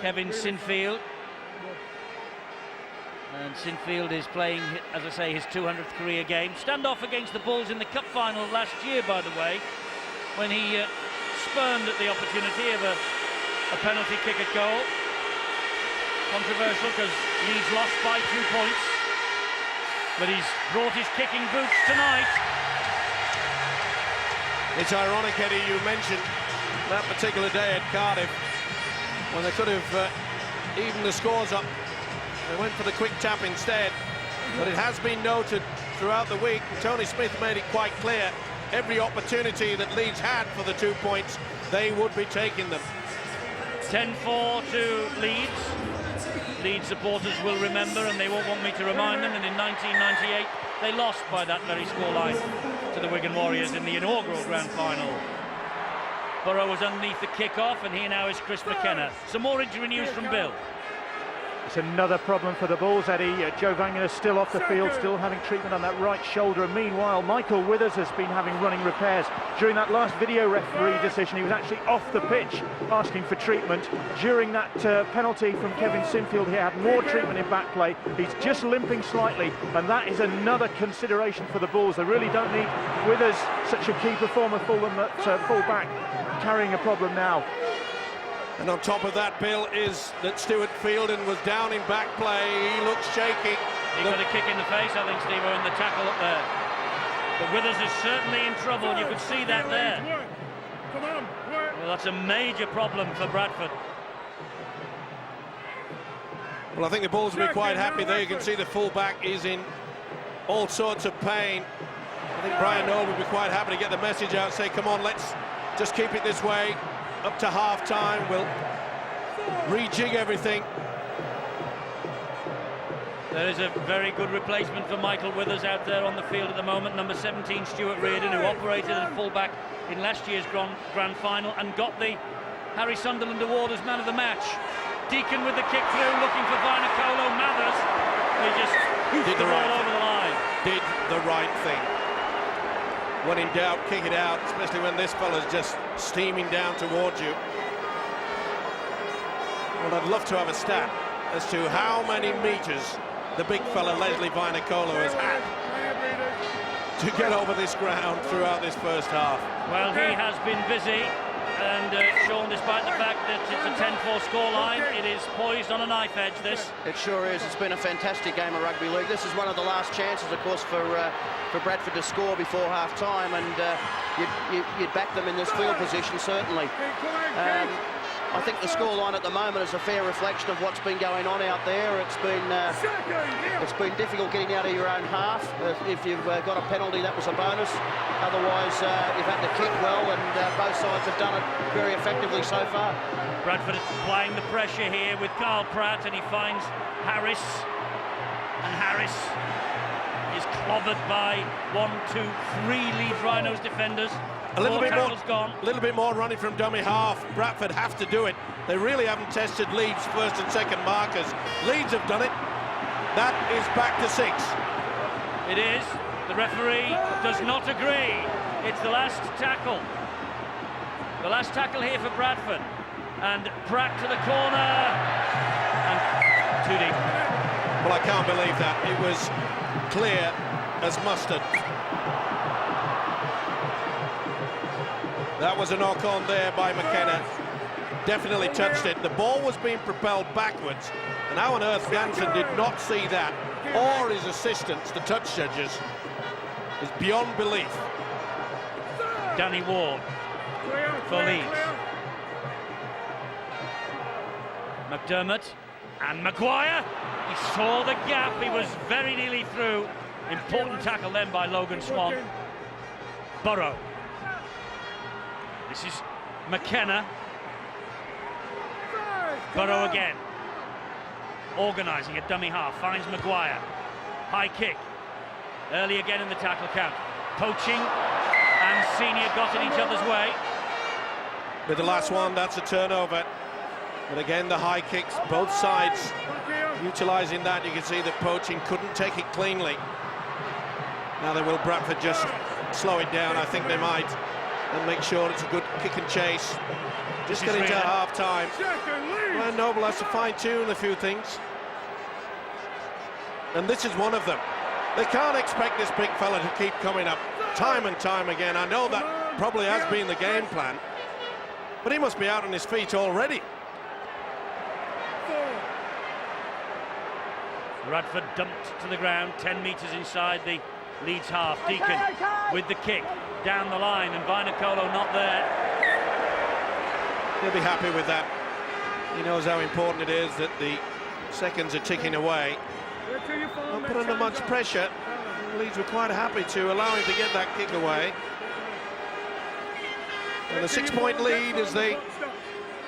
[SPEAKER 1] Kevin Sinfield. And Sinfield is playing, as I say, his 200th career game. Standoff against the Bulls in the cup final last year, by the way, when he spurned at the opportunity of a penalty kick at goal. Controversial because Leeds lost by 2 points. But he's brought his kicking boots tonight.
[SPEAKER 2] It's ironic, Eddie, you mentioned that particular day at Cardiff when they could have evened the scores up. They went for the quick tap instead. But it has been noted throughout the week, Tony Smith made it quite clear, every opportunity that Leeds had for the 2 points, they would be taking them.
[SPEAKER 1] 10-4 to Leeds. Leeds supporters will remember, and they won't want me to remind them, that in 1998 they lost by that very scoreline to the Wigan Warriors in the inaugural Grand Final. Burrow was underneath the kick-off, and here now is Chris McKenna. Some more injury news from Bill.
[SPEAKER 3] It's another problem for the Bulls, Eddie. Joe Vangina still off the field, still having treatment on that right shoulder. And meanwhile, Michael Withers has been having running repairs. During that last video referee decision, he was actually off the pitch asking for treatment. During that penalty from Kevin Sinfield, he had more treatment in back play. He's just limping slightly, and that is another consideration for the Bulls. They really don't need Withers, such a key performer for them at full back, carrying a problem now.
[SPEAKER 2] And on top of that, Bill, is that Stuart Fielding was down in back play. He looks shaky.
[SPEAKER 1] He got a kick in the face, I think, Steve-O, in the tackle up there. But Withers is certainly in trouble, and you could see that there. Well, that's a major problem for Bradford.
[SPEAKER 2] Well, I think the Bulls will be quite happy there. You can see the full-back is in all sorts of pain. I think Brian Noble will be quite happy to get the message out, say, come on, let's just keep it this way. Up to half-time, we'll rejig everything.
[SPEAKER 1] There is a very good replacement for Michael Withers out there on the field at the moment. Number 17, Stuart Reardon, who operated at full-back in last year's Grand Final and got the Harry Sunderland Award as man of the match. Deacon with the kick through, looking for Vinacolo. Mathers, they just hoofed the ball over the line.
[SPEAKER 2] Did the right thing. When in doubt, kick it out, especially when this fella's just steaming down towards you. Well, I'd love to have a stat as to how many metres the big fella Leslie Vinacolo has had to get over this ground throughout this first half.
[SPEAKER 1] Well, he has been busy, and Sean, despite the fact that it's a 10-4 scoreline, it is poised on a knife edge, this.
[SPEAKER 6] It sure is. It's been a fantastic game of rugby league. This is one of the last chances, of course, for Bradford to score before half-time, and you'd back them in this field position, certainly. I think the scoreline at the moment is a fair reflection of what's been going on out there. It's been difficult getting out of your own half. If you've got a penalty, that was a bonus. Otherwise, you've had to kick well, and both sides have done it very effectively so far.
[SPEAKER 1] Bradford applying the pressure here with Carl Pratt, and he finds Harris, and Harris is clobbered by 1, 2, 3 Leeds Rhinos defenders.
[SPEAKER 2] A little bit more running from dummy half. Bradford have to do it. They really haven't tested Leeds' first and second markers. Leeds have done it. That is back to 6.
[SPEAKER 1] It is. The referee does not agree. It's the last tackle. The last tackle here for Bradford. And Pratt to the corner. And too deep.
[SPEAKER 2] Well, I can't believe that. It was clear as mustard. That was a knock on there by McKenna. Definitely touched it. The ball was being propelled backwards, and how on earth Ganson did not see that, or his assistants, the touch judges, is beyond belief.
[SPEAKER 1] Danny Ward for Leeds. McDermott and Maguire. He saw the gap. He was very nearly through. Important tackle then by Logan Swan. Burrow. This is McKenna. Burrow again. Organising a dummy half. Finds Maguire. High kick. Early again in the tackle count. Poaching. And Senior got in each other's way.
[SPEAKER 2] With the last one, that's a turnover. But again, the high kicks, both sides utilising that. You can see that Poaching couldn't take it cleanly. Now they will Bradford just slow it down. I think they might. And make sure it's a good kick and chase. Just get into half-time. Brian Noble has to fine-tune a few things. And this is one of them. They can't expect this big fella to keep coming up time and time again. I know that probably has been the game plan. But he must be out on his feet already.
[SPEAKER 1] Bradford dumped to the ground, 10 metres inside the Leeds half. Deacon with the kick down the line, and Vinacolo not there.
[SPEAKER 2] He'll be happy with that. He knows how important it is that the seconds are ticking away. Not put under much pressure. Leeds were quite happy to allow him to get that kick away. And the 6-point lead as they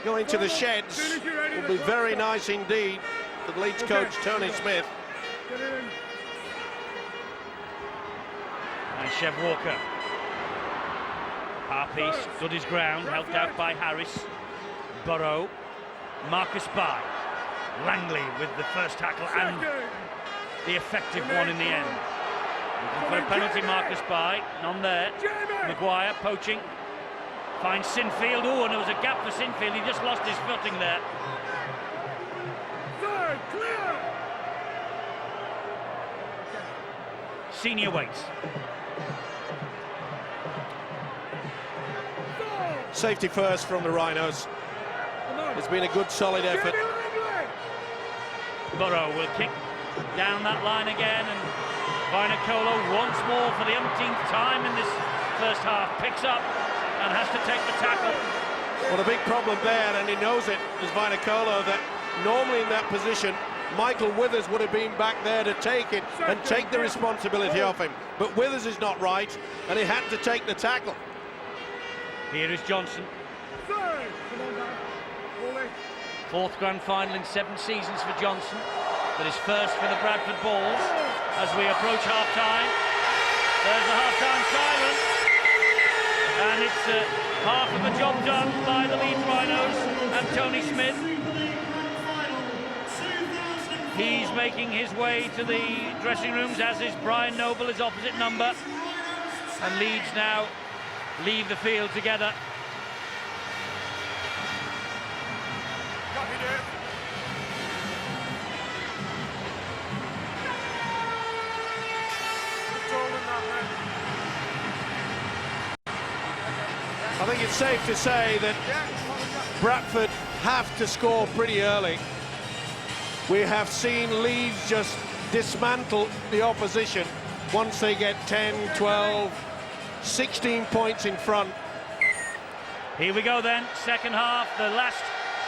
[SPEAKER 2] go into the sheds will be very nice indeed for the Leeds coach Tony Smith.
[SPEAKER 1] And Chev Walker. Harpy stood his ground, helped out by Harris. Burrow. Marcus By. Langley with the first tackle and the effective one in the end. Looking for a penalty, Marcus By. None there. Maguire poaching. Finds Sinfield. Oh, and there was a gap for Sinfield. He just lost his footing there. Senior waits.
[SPEAKER 2] Safety first from the Rhinos. It's been a good, solid effort.
[SPEAKER 1] Burrow will kick down that line again, and Vinacolo once more for the umpteenth time in this first half picks up and has to take the tackle.
[SPEAKER 2] Well, the big problem there, and he knows it, is Vinacolo, that normally in that position Michael Withers would have been back there to take it and take the responsibility off him. But Withers is not right, and he had to take the tackle.
[SPEAKER 1] Here is Johnson. Fourth grand final in 7 seasons for Johnson, but his first for the Bradford Bulls. As we approach half-time, there's a half-time silence, and it's half of the job done by the Leeds Rhinos and Tony Smith. He's making his way to the dressing rooms, as is Brian Noble, his opposite number, and Leeds now leave the field together.
[SPEAKER 2] I think it's safe to say that Bradford have to score pretty early. We have seen Leeds just dismantle the opposition once they get 10, 12, 16 points in front.
[SPEAKER 1] Here we go then, second half, the last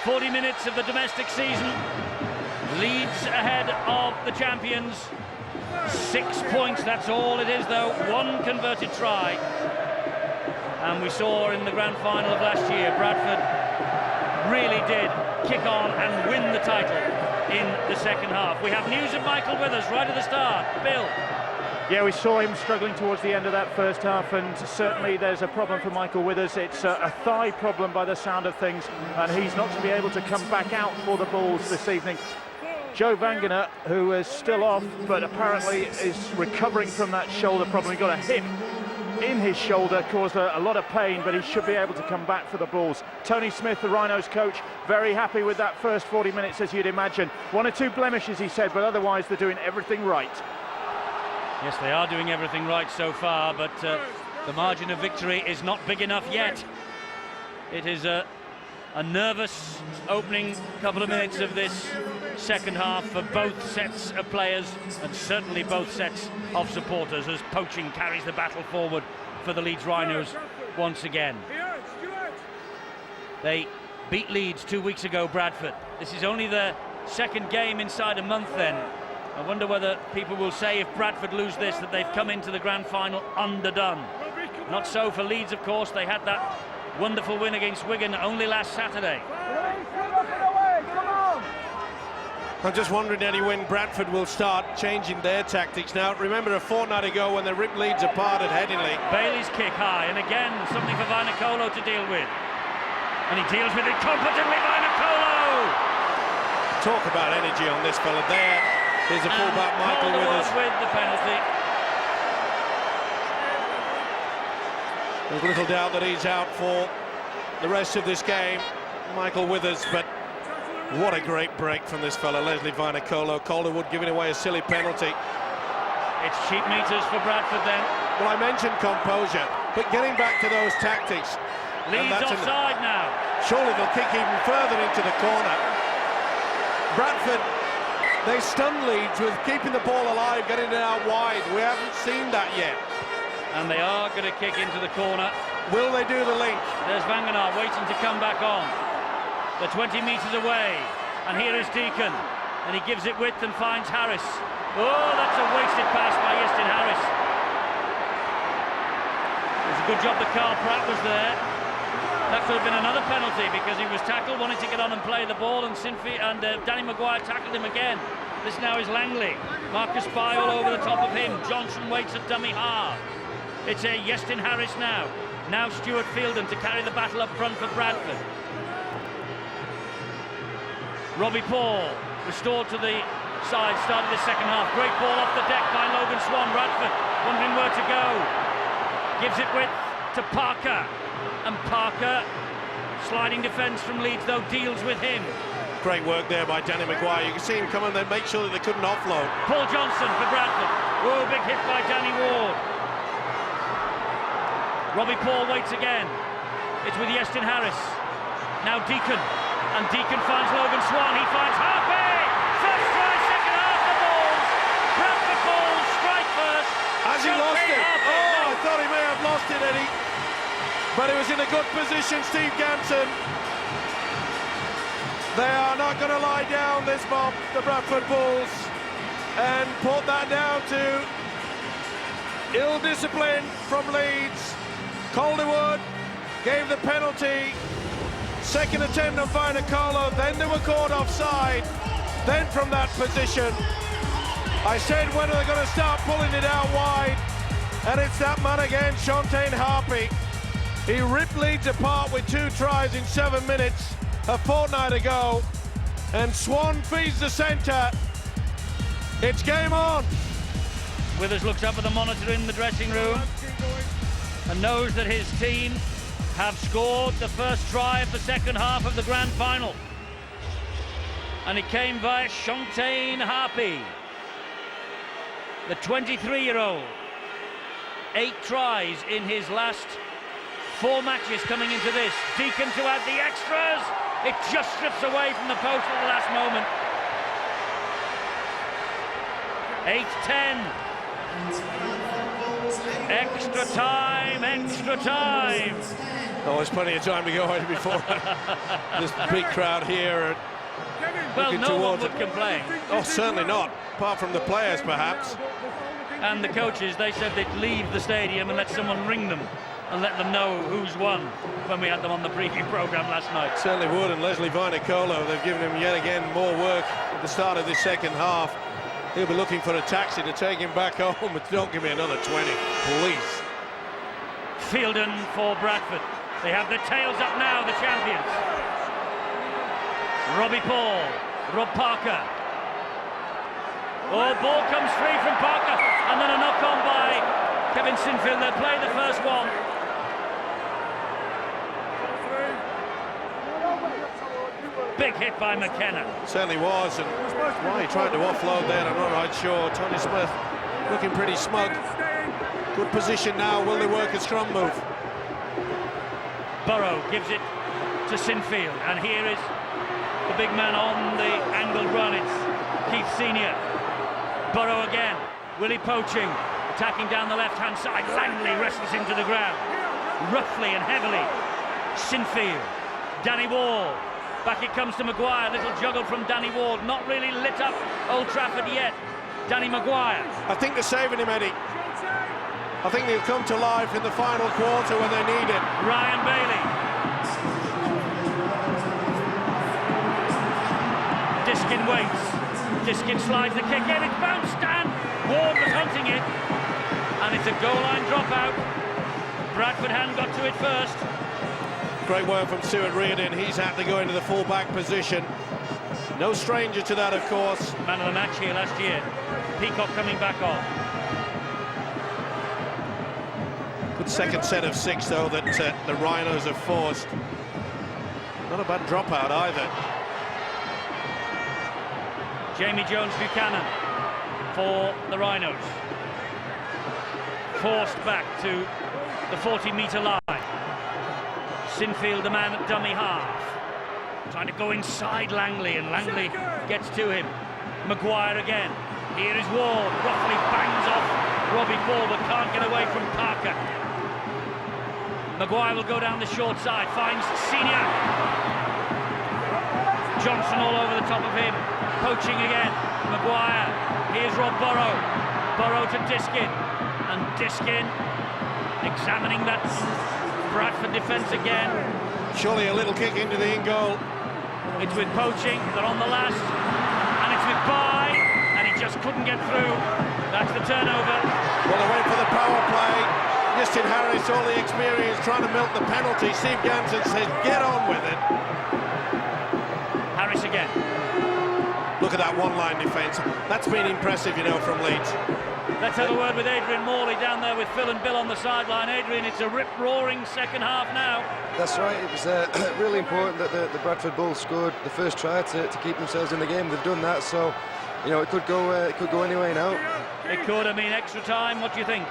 [SPEAKER 1] 40 minutes of the domestic season. Leeds ahead of the champions. 6 points, that's all it is though. 1 converted try. And we saw in the grand final of last year, Bradford really did kick on and win the title in the second half. We have news of Michael Withers right at the start. Bill.
[SPEAKER 3] Yeah, we saw him struggling towards the end of that first half, and certainly there's a problem for Michael Withers. It's a thigh problem by the sound of things, and he's not going to be able to come back out for the Bulls this evening. Joe Vangener, who is still off, but apparently is recovering from that shoulder problem. He got a hit in his shoulder, caused a lot of pain, but he should be able to come back for the Bulls. Tony Smith, the Rhinos coach, very happy with that first 40 minutes, as you'd imagine. 1 or 2 blemishes, he said, but otherwise they're doing everything right.
[SPEAKER 1] Yes, they are doing everything right so far, but the margin of victory is not big enough yet. It is a nervous opening couple of minutes of this second half for both sets of players, and certainly both sets of supporters, as poaching carries the battle forward for the Leeds Rhinos once again. They beat Leeds 2 weeks ago, Bradford. This is only the second game inside a month then. I wonder whether people will say if Bradford lose this that they've come into the grand final underdone. Not so for Leeds, of course. They had that wonderful win against Wigan only last Saturday.
[SPEAKER 2] I'm just wondering, Eddie, when Bradford will start changing their tactics now. Remember a fortnight ago when they ripped Leeds apart at Headingley.
[SPEAKER 1] Bailey's kick high, and again something for Vainikolo to deal with. And he deals with it competently, Vainikolo!
[SPEAKER 2] Talk about energy on this fella there. Here's a fullback, Michael Withers.
[SPEAKER 1] With the penalty.
[SPEAKER 2] There's little doubt that he's out for the rest of this game, Michael Withers, but what a great break from this fella, Leslie Vainikolo. Calderwood giving away a silly penalty.
[SPEAKER 1] It's cheap meters for Bradford then.
[SPEAKER 2] Well, I mentioned composure, but getting back to those tactics.
[SPEAKER 1] Leeds offside now.
[SPEAKER 2] Surely they'll kick even further into the corner. Bradford, they stun Leeds with keeping the ball alive, getting it out wide. We haven't seen that yet.
[SPEAKER 1] And they are going to kick into the corner.
[SPEAKER 2] Will they do the link?
[SPEAKER 1] There's Vangener waiting to come back on. They're 20 metres away. And here is Deacon. And he gives it width and finds Harris. Oh, that's a wasted pass by Yestin Harris. It was a good job that Carl Pratt was there. That could have been another penalty because he was tackled, wanted to get on and play the ball, and Danny Maguire tackled him again. This now is Langley. Marcus Spy all over the top of him. Johnson waits at dummy half. It's a Yestin Harris now. Now Stuart Fielden to carry the battle up front for Bradford. Robbie Paul restored to the side, started the second half. Great ball off the deck by Logan Swan. Bradford wondering where to go. Gives it width to Parker. And Parker, sliding defence from Leeds, though, deals with him.
[SPEAKER 2] Great work there by Danny Maguire. You can see him come and then make sure that they couldn't offload.
[SPEAKER 1] Paul Johnson for Bradford. Oh, big hit by Danny Ward. Robbie Paul waits again. It's with Yestin Harris. Now Deacon. And Deacon finds Logan Swan. He finds Harpy. First try, second half, the Bulls. Bradford Bulls strike first.
[SPEAKER 2] Has he lost it? Oh, I thought he may have lost it, Eddie. But he was in a good position, Steve Ganson. They are not going to lie down this mob, the Bradford Bulls, and put that down to ill discipline from Leeds. Calderwood gave the penalty. Second attempt on Vainikolo, then they were caught offside. Then from that position, I said, when are they going to start pulling it out wide? And it's that man again, Shontaine Harpy. He ripped Leeds apart with 2 tries in 7 minutes a fortnight ago. And Swan feeds the centre. It's game on.
[SPEAKER 1] Withers looks up at the monitor in the dressing room and knows that his team have scored the first try of the second half of the grand final. And it came via Shontaine Harpy, the 23-year-old. 8 tries in his last 4 matches coming into this. Deacon to add the extras. It just strips away from the post at the last moment. 8-10. Extra time, extra time.
[SPEAKER 2] Oh, there's plenty of time to go before this big crowd here.
[SPEAKER 1] Well, no one would complain.
[SPEAKER 2] Oh, certainly not, apart from the players, perhaps.
[SPEAKER 1] And the coaches, they said they'd leave the stadium and let someone ring them and let them know who's won when we had them on the preview programme last night.
[SPEAKER 2] Certainly would, and Leslie Vainicolo, they've given him yet again more work at the start of this second half. He'll be looking for a taxi to take him back home, but don't give me another 20, please.
[SPEAKER 1] Fielden for Bradford. They have their tails up now, the champions. Robbie Paul, Rob Parker. Oh, ball comes free from Parker, and then a knock-on by Kevin Sinfield. They'll play the first one. Big hit by McKenna.
[SPEAKER 2] Certainly was, and why he tried to offload there, I'm not right sure. Tony Smith looking pretty smug. Good position now. Will they work a scrum move?
[SPEAKER 1] Burrow gives it to Sinfield, and here is the big man on the angled run. It's Keith Senior. Burrow again. Willie poaching, attacking down the left-hand side. Langley wrestles him to the ground, roughly and heavily. Sinfield, Danny Ward. Back it comes to Maguire. Little juggle from Danny Ward. Not really lit up Old Trafford yet. Danny Maguire.
[SPEAKER 2] I think they're saving him, Eddie. I think he'll come to life in the final quarter when they need it.
[SPEAKER 1] Ryan Bailey. Diskin waits. Diskin slides the kick in. It's bounced, and Ward was hunting it. And it's a goal line dropout. Bradford hadn't got to it first.
[SPEAKER 2] Great work from Stuart Reardon. He's had to go into the full-back position. No stranger to that, of course.
[SPEAKER 1] Man of the match here last year. Peacock coming back on.
[SPEAKER 2] Good second set of 6, though, that the Rhinos have forced. Not a bad dropout either.
[SPEAKER 1] Jamie Jones-Buchanan for the Rhinos. Forced back to the 40-metre line. Sinfield, the man at dummy half. Trying to go inside Langley, and Langley gets to him. Maguire again. Here is Ward. Roughly bangs off Robbie Paul, but can't get away from Parker. Maguire will go down the short side, finds Senior. Johnson all over the top of him, poaching again. Maguire, here's Rob Burrow. Burrow to Diskin, and Diskin examining that Bradford defence again.
[SPEAKER 2] Surely a little kick into the in-goal.
[SPEAKER 1] It's with poaching, they're on the last, and it's with Bye, and he just couldn't get through. That's the turnover.
[SPEAKER 2] Well, they went for the power play. Justin Harris, all the experience, trying to milk the penalty. Steve Ganson says, get on with it.
[SPEAKER 1] Harris again.
[SPEAKER 2] Look at that one-line defence. That's been impressive, you know, from Leeds.
[SPEAKER 1] Let's have a word with Adrian Morley down there with Phil and Bill on the sideline. Adrian, it's a rip-roaring second half now.
[SPEAKER 5] That's right. It was really important that the Bradford Bulls scored the first try to keep themselves in the game. They've done that, so you know it could go anyway now.
[SPEAKER 1] It could. I mean, extra time. What do you think?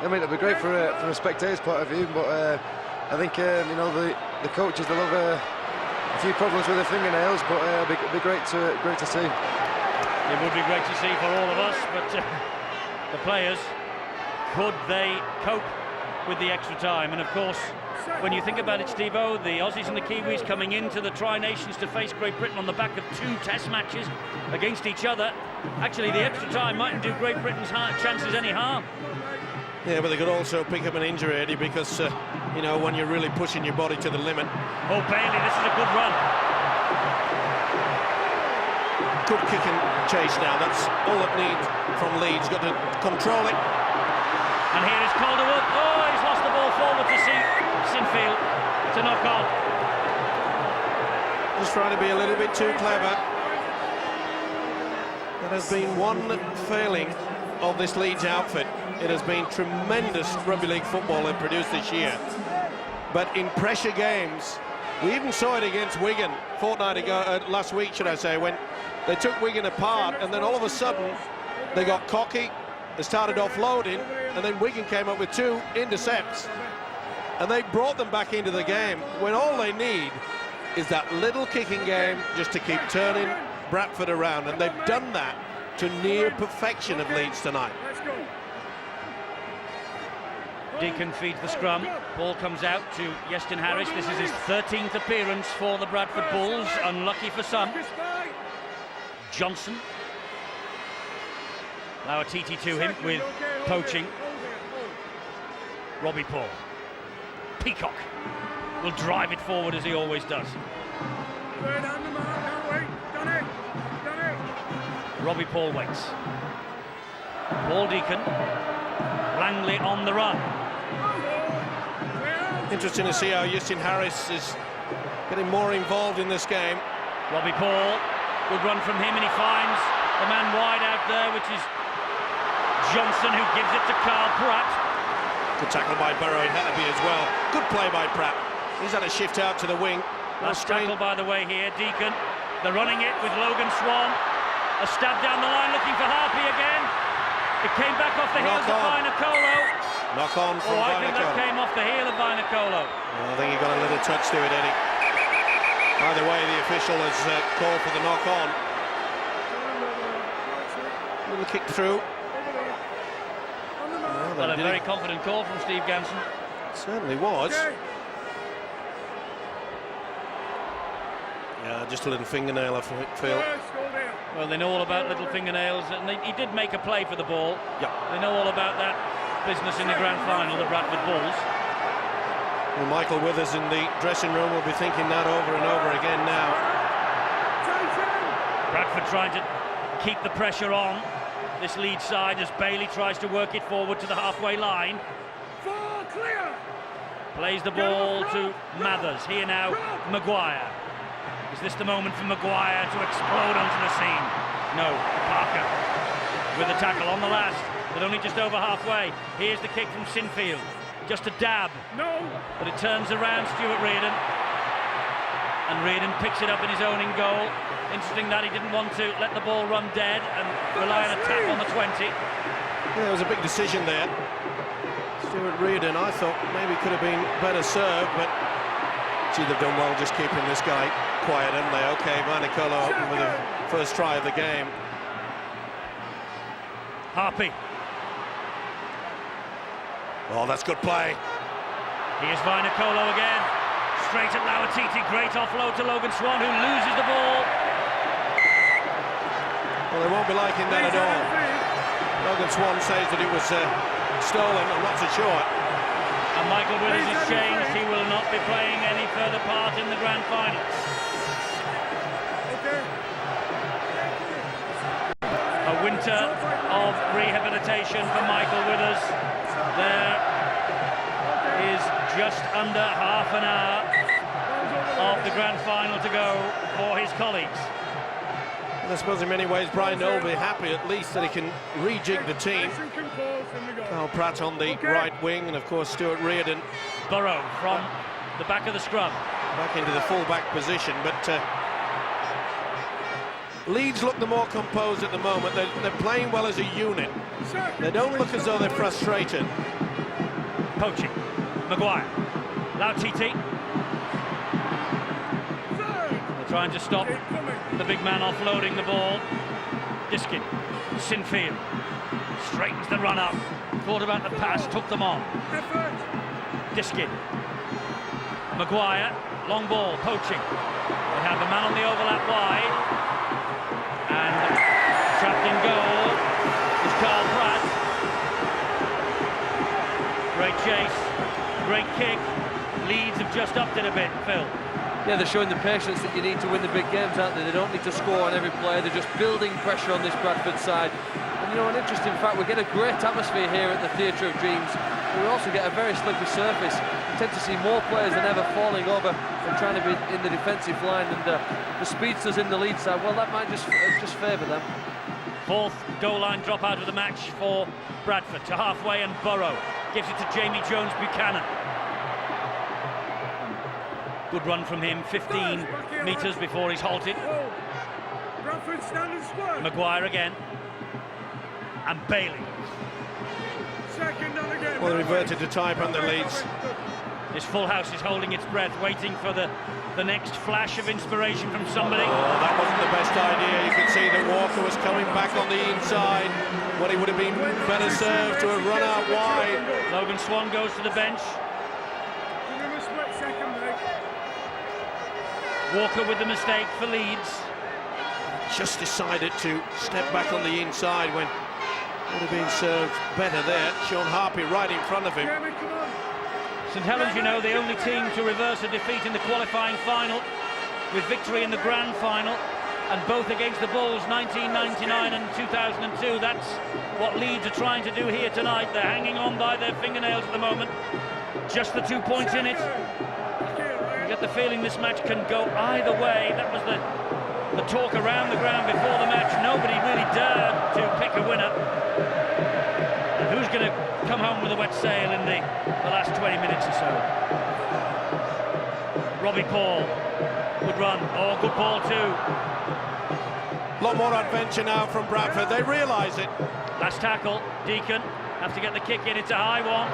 [SPEAKER 5] I mean, it'll be great from a spectator's point of view, but I think you know the coaches, they'll have a few problems with their fingernails, but it'll be great to see.
[SPEAKER 1] It would be great to see for all of us, but the players, could they cope with the extra time? And of course, when you think about it, Steve-O, the Aussies and the Kiwis coming into the Tri-Nations to face Great Britain on the back of 2 test matches against each other, actually the extra time mightn't do Great Britain's chances any harm.
[SPEAKER 2] Yeah, but they could also pick up an injury, Eddie, because, you know, when you're really pushing your body to the limit.
[SPEAKER 1] Oh, Bailey, this is a good run.
[SPEAKER 2] Good kick and chase now. That's all it needs from Leeds. Got to control it.
[SPEAKER 1] And here is Calderwood. Oh, he's lost the ball forward to Sinfield to knock on.
[SPEAKER 2] Just trying to be a little bit too clever. That has been one failing of this Leeds outfit. It has been tremendous rugby league football they've produced this year. But in pressure games, we even saw it against Wigan fortnight ago, last week, should I say, when they took Wigan apart, and then all of a sudden they got cocky, they started offloading, and then Wigan came up with 2 intercepts, and they brought them back into the game when all they need is that little kicking game just to keep turning Bradford around, and they've done that to near perfection of Leeds tonight.
[SPEAKER 1] Deacon feeds the scrum. Ball comes out to Iestyn Harris. This is his 13th appearance for the Bradford Bulls. Unlucky for some. Johnson. Lauatiti to him with poaching. Robbie Paul. Peacock will drive it forward as he always does. Robbie Paul waits. Paul Deacon. Langley on the run.
[SPEAKER 2] Interesting to see how Iestyn Harris is getting more involved in this game.
[SPEAKER 1] Robbie Paul, good run from him, and he finds the man wide out there, which is Johnson, who gives it to Carl Pratt.
[SPEAKER 2] Good tackle by Burrow, it had to be as well. Good play by Pratt. He's had a shift out to the wing.
[SPEAKER 1] Last tackle by the way here, Deacon. They're running it with Logan Swan. A stab down the line, looking for Harpy again. It came back off the heels of Vainikolo.
[SPEAKER 2] Knock on from
[SPEAKER 1] I think that
[SPEAKER 2] Vainikolo.
[SPEAKER 1] came off the heel of Vainikolo.
[SPEAKER 2] I think he got a little touch to it, Eddie. Either way, the official has called for the knock on. Little kick through.
[SPEAKER 1] Well, a very confident call from Steve Ganson.
[SPEAKER 2] It certainly was. Yeah, just a little fingernail, I feel.
[SPEAKER 1] Well, they know all about little fingernails, and he did make a play for the ball.
[SPEAKER 2] Yeah.
[SPEAKER 1] They know all about that business in the grand final, the Bradford Bulls.
[SPEAKER 2] Well, Michael Withers in the dressing room will be thinking that over and over again now.
[SPEAKER 1] Bradford trying to keep the pressure on this Leeds side as Bailey tries to work it forward to the halfway line. Plays the ball to Mathers. Here now, Maguire. Is this the moment for Maguire to explode onto the scene? No, Parker with the tackle on the last, but only just over halfway. Here's the kick from Sinfield. Just a dab. No. But it turns around Stuart Reardon. And Reardon picks it up in his own in goal. Interesting that he didn't want to let the ball run dead and rely on a tap on the 20.
[SPEAKER 2] Yeah, it was a big decision there. Stuart Reardon, I thought maybe could have been better served, but gee, they've done well just keeping this guy quiet, haven't they? Okay, Vainikolo with the first try of the game.
[SPEAKER 1] Harpy.
[SPEAKER 2] Oh, that's good play.
[SPEAKER 1] Here's Vainikolo again. Straight at Lauatiti. Great offload to Logan Swan, who loses the ball.
[SPEAKER 2] Well, they won't be liking that at all. Logan Swan says that it was stolen. I'm not so sure.
[SPEAKER 1] And Michael Withers has changed. He will not be playing any further part in the grand final. A winter of rehabilitation for Michael Withers. There is just under half an hour of the grand final to go for his colleagues.
[SPEAKER 2] And I suppose in many ways Brian Noel will be happy at least that he can rejig the team. Carl Pratt on the right wing, and of course Stuart Reardon.
[SPEAKER 1] Burrow from the back of the scrum.
[SPEAKER 2] Back into the full-back position, but Leeds look the more composed at the moment. They're playing well as a unit. They don't look as though they're frustrated.
[SPEAKER 1] Poaching. Maguire. Lauatiti. They're trying to stop the big man offloading the ball. Diskin. Sinfield. Straightens the run up. Thought about the pass, took them on. Diskin. Maguire. Long ball. Poaching. They have a man on the overlap wide. And trapped in goal is Carl Pratt. Great chase, great kick. Leeds have just upped it a bit, Phil.
[SPEAKER 4] Yeah, they're showing the patience that you need to win the big games, aren't they? They don't need to score on every play. They're just building pressure on this Bradford side. And you know, an interesting fact, we get a great atmosphere here at the Theatre of Dreams. We also get a very slippery surface. We tend to see more players than ever falling over and trying to be in the defensive line, and the speedsters in the lead side, well, that might just favour them.
[SPEAKER 1] Fourth goal line drop out of the match for Bradford to halfway, and Burrow gives it to Jamie Jones Buchanan. Good run from him, 15 metres before he's halted. Maguire again, and Bailey.
[SPEAKER 2] Well, they reverted to type on the Leeds.
[SPEAKER 1] This full house is holding its breath, waiting for the next flash of inspiration from somebody.
[SPEAKER 2] Oh, that wasn't the best idea. You could see that Walker was coming back on the inside when he would have been better served to have run out wide.
[SPEAKER 1] Logan Swan goes to the bench.
[SPEAKER 7] Give him a split second, mate.
[SPEAKER 1] Walker with the mistake for Leeds.
[SPEAKER 2] Just decided to step back on the inside when would have been served better there. Sean Harpy right in front of him.
[SPEAKER 7] Jamie, come on.
[SPEAKER 1] St Helens, you know, the only team to reverse a defeat in the qualifying final, with victory in the grand final, and both against the Bulls 1999 and 2002. That's what Leeds are trying to do here tonight. They're hanging on by their fingernails at the moment. Just the 2 points in it. You get the feeling this match can go either way. That was the talk around the ground before the match. Nobody really dared to pick a winner. And who's going to come home with a wet sail in the last 20 minutes or so? Robbie Paul. Good run. Oh, good ball too.
[SPEAKER 2] A lot more adventure now from Bradford. They realise it.
[SPEAKER 1] Last tackle. Deacon have to get the kick in. It's a high one.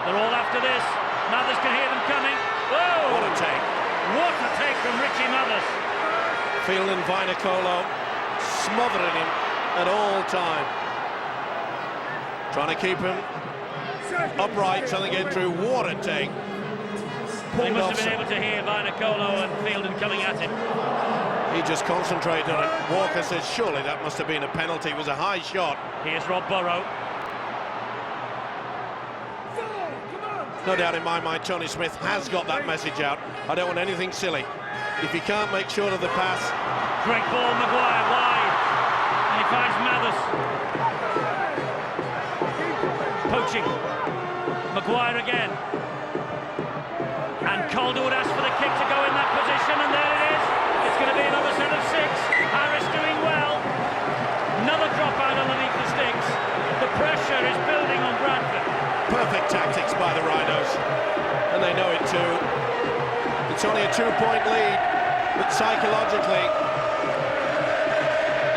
[SPEAKER 1] They're all after this. Mathers can hear them coming. Whoa!
[SPEAKER 2] What a take.
[SPEAKER 1] What a take from Richie Mathers.
[SPEAKER 2] Field and Vinacolo smothering him at all time. Trying to keep him upright so they get through. What a take.
[SPEAKER 1] They
[SPEAKER 2] Pulled
[SPEAKER 1] must
[SPEAKER 2] off.
[SPEAKER 1] have been able to hear Vinacolo and Fielden coming at him.
[SPEAKER 2] He just concentrated on it. Walker says, surely that must have been a penalty. It was a high shot.
[SPEAKER 1] Here's Rob Burrow.
[SPEAKER 2] No doubt in my mind, Tony Smith has got that message out. I don't want anything silly. If you can't make sure of the pass.
[SPEAKER 1] Great ball, Maguire wide. And he finds Mathers. Poaching. Maguire again. And Calder would ask for the kick to go in that position, and there it is. It's going to be another set of 6. Harris doing well. Another drop out underneath the sticks. The pressure is building on Bradford.
[SPEAKER 2] Perfect tactics by the Rhinos. And they know it too. It's only a 2-point lead, but psychologically,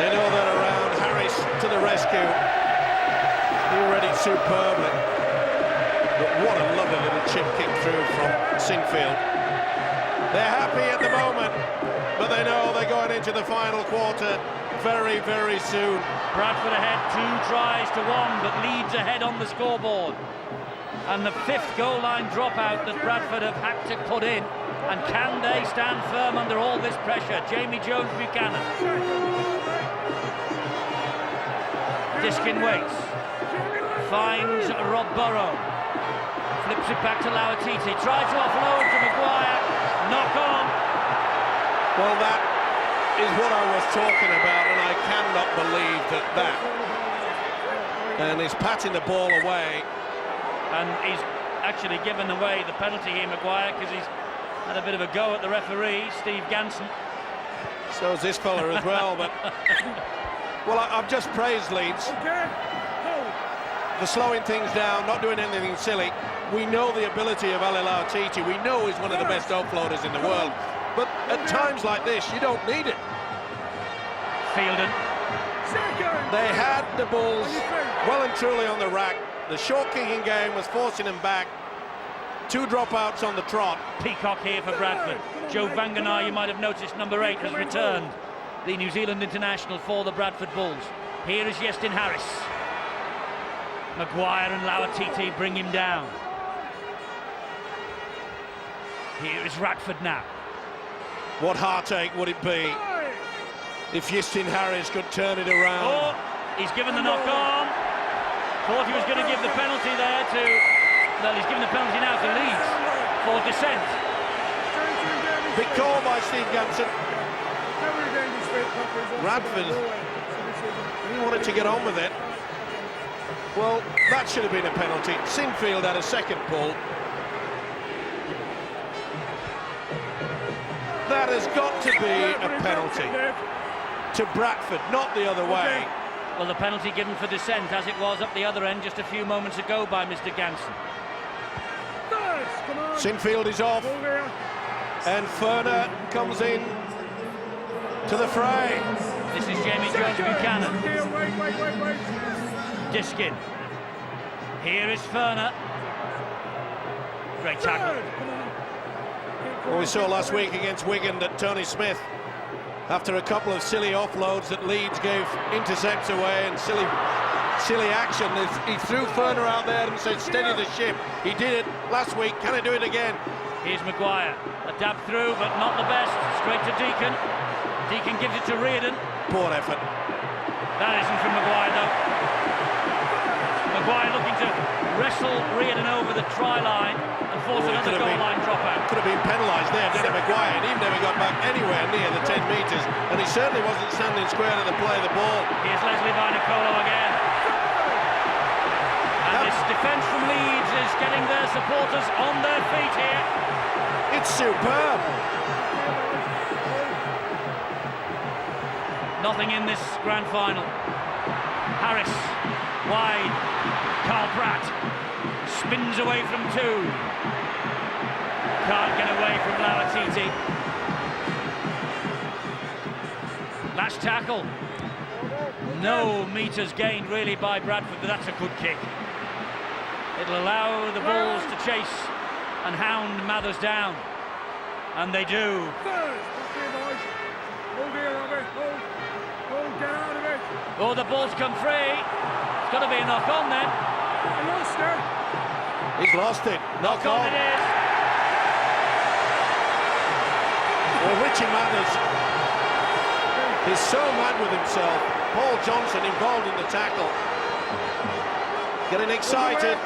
[SPEAKER 2] they know that around. Harris to the rescue. He read it superbly. But what a lovely little chip kick through from Sinfield. They're happy at the moment, but they know they're going into the final quarter very, very soon.
[SPEAKER 1] Bradford ahead 2 tries to 1, but Leeds ahead on the scoreboard. And the 5th goal line dropout that Bradford have had to put in. And can they stand firm under all this pressure? Jamie Jones Buchanan. Diskin waits. Finds Rob Burrow. Flips it back to Lauatiti. Tries to offload to Maguire. Knock on.
[SPEAKER 2] Well, that is what I was talking about, and I cannot believe that. And he's patting the ball away.
[SPEAKER 1] And he's actually given away the penalty here, Maguire, because he's had a bit of a go at the referee, Steve Ganson.
[SPEAKER 2] So is this fella as well, but... Well, I've just praised Leeds for slowing things down, not doing anything silly. We know the ability of Ali Lauatiti. We know he's one of the best offloaders in the world. But at times like this, you don't need it.
[SPEAKER 1] Fielden.
[SPEAKER 2] They had the Bulls well and truly on the rack. The short kicking game was forcing them back. 2 dropouts on the trot.
[SPEAKER 1] Peacock here for Bradford. Joe Vanganar, you might have noticed, number 8, has returned. The New Zealand international for the Bradford Bulls. Here is Iestyn Harris. Maguire and Lauatiti bring him down. Here is Radford now.
[SPEAKER 2] What heartache would it be if Iestyn Harris could turn it around?
[SPEAKER 1] Oh, he's given the knock on. Thought he was going to give the penalty there to... Well, he's given the penalty now to Leeds for dissent.
[SPEAKER 2] Big call by Steve Ganson. Radford, he wanted to get on with it. Well, that should have been a penalty. Sinfield had a second pull. That has got to be a penalty to Bradford, not the other way.
[SPEAKER 1] Well, the penalty given for dissent, as it was up the other end just a few moments ago by Mr. Ganson.
[SPEAKER 2] Sinfield is off, and Ferner comes in to the fray.
[SPEAKER 1] This is Jamie Jones Buchanan. Diskin. Here is Ferner. Great tackle.
[SPEAKER 2] Well, we saw last week against Wigan that Tony Smith, after a couple of silly offloads that Leeds gave intercepts away and silly silly action. He threw Ferner out there and said, steady the ship. He did it last week. Can he do it again?
[SPEAKER 1] Here's Maguire. A dab through, but not the best. Straight to Deacon. Deacon gives it to Reardon.
[SPEAKER 2] Poor effort.
[SPEAKER 1] That isn't from Maguire, though. Maguire looking to wrestle Reardon over the try line and force another goal line drop out.
[SPEAKER 2] Could have been penalised there, didn't Maguire? And he never got back anywhere near the 10 metres, and he certainly wasn't standing square to the play of the ball.
[SPEAKER 1] Here's Leslie Vainicolo again. And this defence from Leeds is getting their supporters on their feet here.
[SPEAKER 2] It's superb.
[SPEAKER 1] Nothing in this grand final. Harris, wide. Carl Pratt spins away from two. Can't get away from Lauatiti. Last tackle. No metres gained really by Bradford, but that's a good kick. It'll allow the Bulls to chase and hound Mathers down. And they do. Oh, the ball's come free. It's got to be a knock on then.
[SPEAKER 2] He's lost it. Knock on.
[SPEAKER 1] It is.
[SPEAKER 2] Well, Richie Mathers is so mad with himself. Paul Johnson involved in the tackle. Getting excited.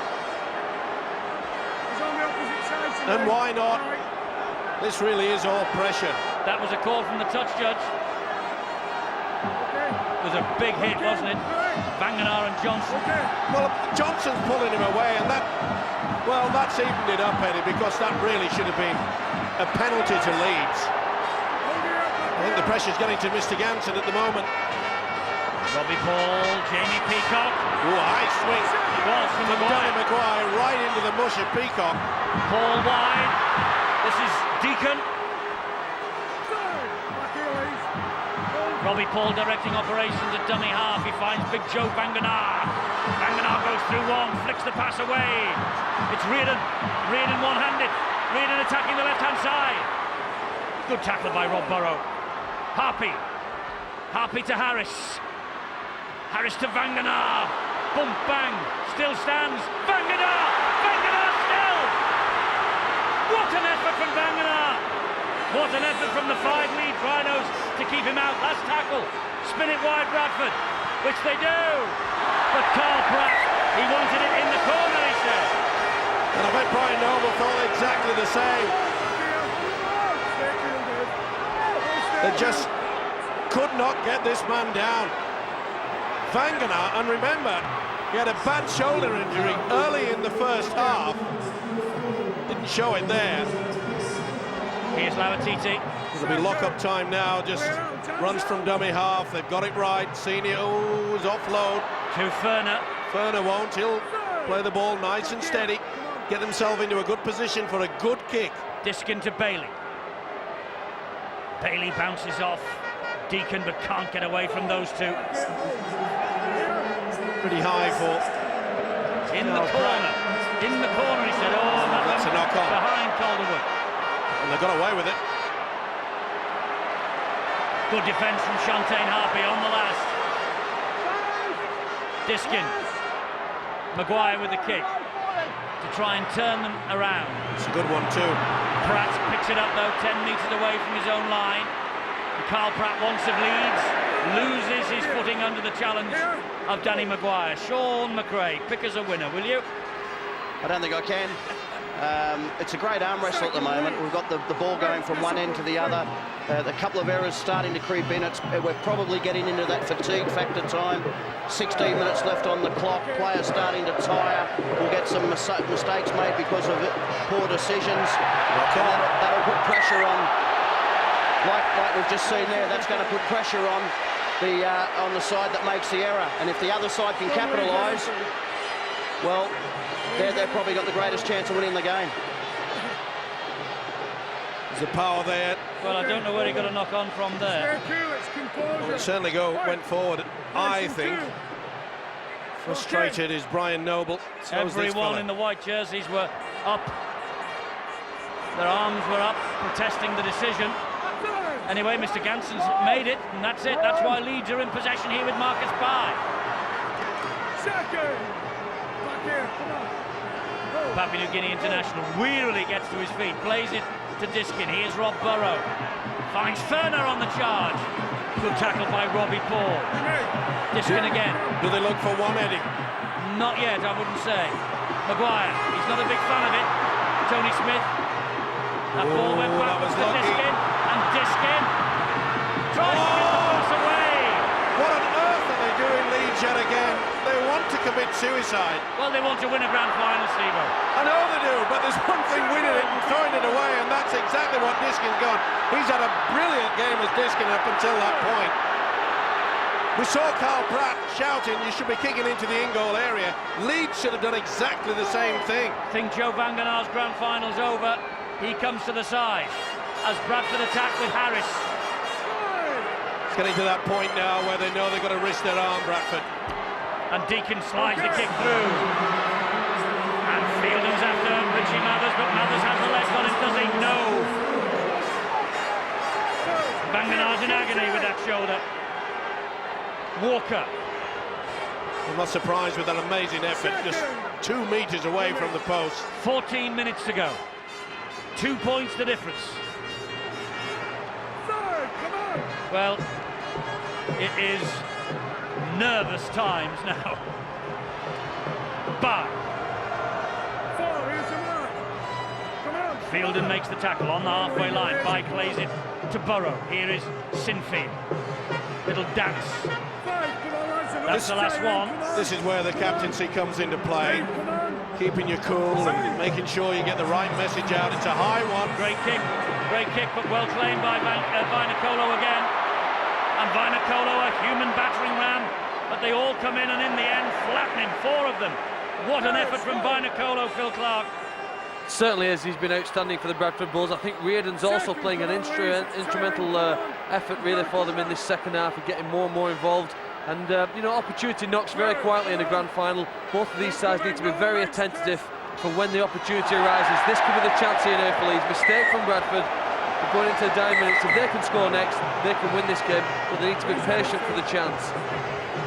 [SPEAKER 2] And why not? This really is all pressure.
[SPEAKER 1] That was a call from the touch judge. It was a big hit, wasn't it? Vangenaar and Johnson.
[SPEAKER 2] Well, Johnson's pulling him away, and that's evened it up, Eddie, because that really should have been a penalty to Leeds. I think the pressure's getting to Mr. Ganson at the moment.
[SPEAKER 1] Robbie Paul, Jamie Peacock.
[SPEAKER 2] Ooh, high swing.
[SPEAKER 1] It was from
[SPEAKER 2] Danny Maguire right into the mush of Peacock.
[SPEAKER 1] Paul wide. This is Deacon. Robbie Paul directing operations at dummy half. He finds Big Joe Vangenaar. Vangenaar goes through one, flicks the pass away. It's Reardon. Reardon one-handed. Reardon attacking the left-hand side. Good tackle by Rob Burrow. Harpy. Harpy to Harris. Harris to Vangenaar. Bump, bang. Still stands. Vangenaar. Vangenaar still. What an effort from Vangenaar. What an effort from the 5 Leeds Rhinos to keep him out. Last tackle. Spin it wide, Bradford. Which they do. But Carl Pratt, he wanted it in the corner, he said.
[SPEAKER 2] And I bet Brian Noble thought exactly the same. They just could not get this man down. Vangenaar, and remember, he had a bad shoulder injury early in the first half. Didn't show it there.
[SPEAKER 1] Here's Lauatiti.
[SPEAKER 2] It'll be lock-up time now, just runs from dummy half. They've got it right. Senior, is offload.
[SPEAKER 1] To Ferner.
[SPEAKER 2] Ferner won't. He'll play the ball nice and steady. Get himself into a good position for a good kick.
[SPEAKER 1] Diskin to Bailey. Bailey bounces off Deacon, but can't get away from those two.
[SPEAKER 2] Pretty high for...
[SPEAKER 1] In the corner. In the corner, he said. Oh,
[SPEAKER 2] that's a knock-on.
[SPEAKER 1] Behind Calderwood.
[SPEAKER 2] And they got away with it.
[SPEAKER 1] Good defence from Shantaine Harpy on the last. Diskin. Maguire with the kick to try and turn them around.
[SPEAKER 2] It's a good one too.
[SPEAKER 1] Pratt picks it up though, 10 metres away from his own line. And Carl Pratt once of Leeds loses his footing under the challenge of Danny Maguire. Sean McRae, pick as a winner, will you?
[SPEAKER 6] I don't think I can. It's a great arm wrestle at the moment. We've got the ball going from one end to the other. A couple of errors starting to creep in. We're probably getting into that fatigue factor time. 16 minutes left on the clock. Players starting to tire. We'll get some mistakes made because of it. Poor decisions. That'll put pressure on. Like we've just seen there, that's going to put pressure on the side that makes the error. And if the other side can capitalise, well, they've probably got the greatest chance of winning the game.
[SPEAKER 2] There's a power there.
[SPEAKER 1] Well, I don't know where he got a knock on from there.
[SPEAKER 2] Well, it certainly went forward, I think. Frustrated is Brian Noble. So
[SPEAKER 1] everyone in the white jerseys were up. Their arms were up, protesting the decision. Anyway, Mr. Ganson's made it, and that's it. That's why Leeds are in possession here with Marcus Pye.
[SPEAKER 7] Second. Back here, come on.
[SPEAKER 1] Papua New Guinea international wearily gets to his feet, plays it to Diskin. Here's Rob Burrow. Finds Ferner on the charge. Good tackle by Robbie Paul. Diskin again.
[SPEAKER 2] Do they look for one, Eddie?
[SPEAKER 1] Not yet, I wouldn't say. Maguire, he's not a big fan of it. Tony Smith. That ball went back to Diskin. And Diskin tries to get the pass away.
[SPEAKER 2] What on earth are they doing, Leeds, yet again? They want to commit suicide.
[SPEAKER 1] Well, they want to win a grand final, Steve-O.
[SPEAKER 2] I know they do, but there's one thing winning it and throwing it away, and that's exactly what Diskin's got. He's had a brilliant game as Diskin up until that point. We saw Carl Pratt shouting, you should be kicking into the in-goal area. Leeds should have done exactly the same thing.
[SPEAKER 1] I think Joe Van Ganaar's grand final's over. He comes to the side as Bradford attack with Harris.
[SPEAKER 2] It's getting to that point now where they know they've got to risk their arm, Bradford.
[SPEAKER 1] And Deacon slides the kick through. And Fielding's after Richie Mathers, but Mathers has the legs on him, does he? No. Van Ganaar's in agony with that shoulder. Walker.
[SPEAKER 2] I'm not surprised with that amazing effort, just 2 meters away from the post.
[SPEAKER 1] 14 minutes to go. 2 points the difference. Well, it is nervous times now. But Fielding makes the tackle on the halfway line. By plays it to Burrow. Here is Sinfield. Little dance. That's the last one.
[SPEAKER 2] This is where the captaincy comes into play. Keeping you cool and making sure you get the right message out. It's a high one.
[SPEAKER 1] Great kick, but well claimed by Vainikolo again. And Vainikolo, a human battering ram, but they all come in and in the end flattening 4 of them. What an effort from Vainikolo, Phil Clark.
[SPEAKER 4] Certainly is. He's been outstanding for the Bradford Bulls. I think Reardon's also playing an instrumental effort really for them in this second half of getting more and more involved. And, you know, opportunity knocks very quietly in a grand final. Both of these sides need to be very attentive for when the opportunity arises. This could be the chance here now for Leeds. Mistake from Bradford. Going into the 9 minutes. If they can score next, they can win this game. But they need to be patient for the chance.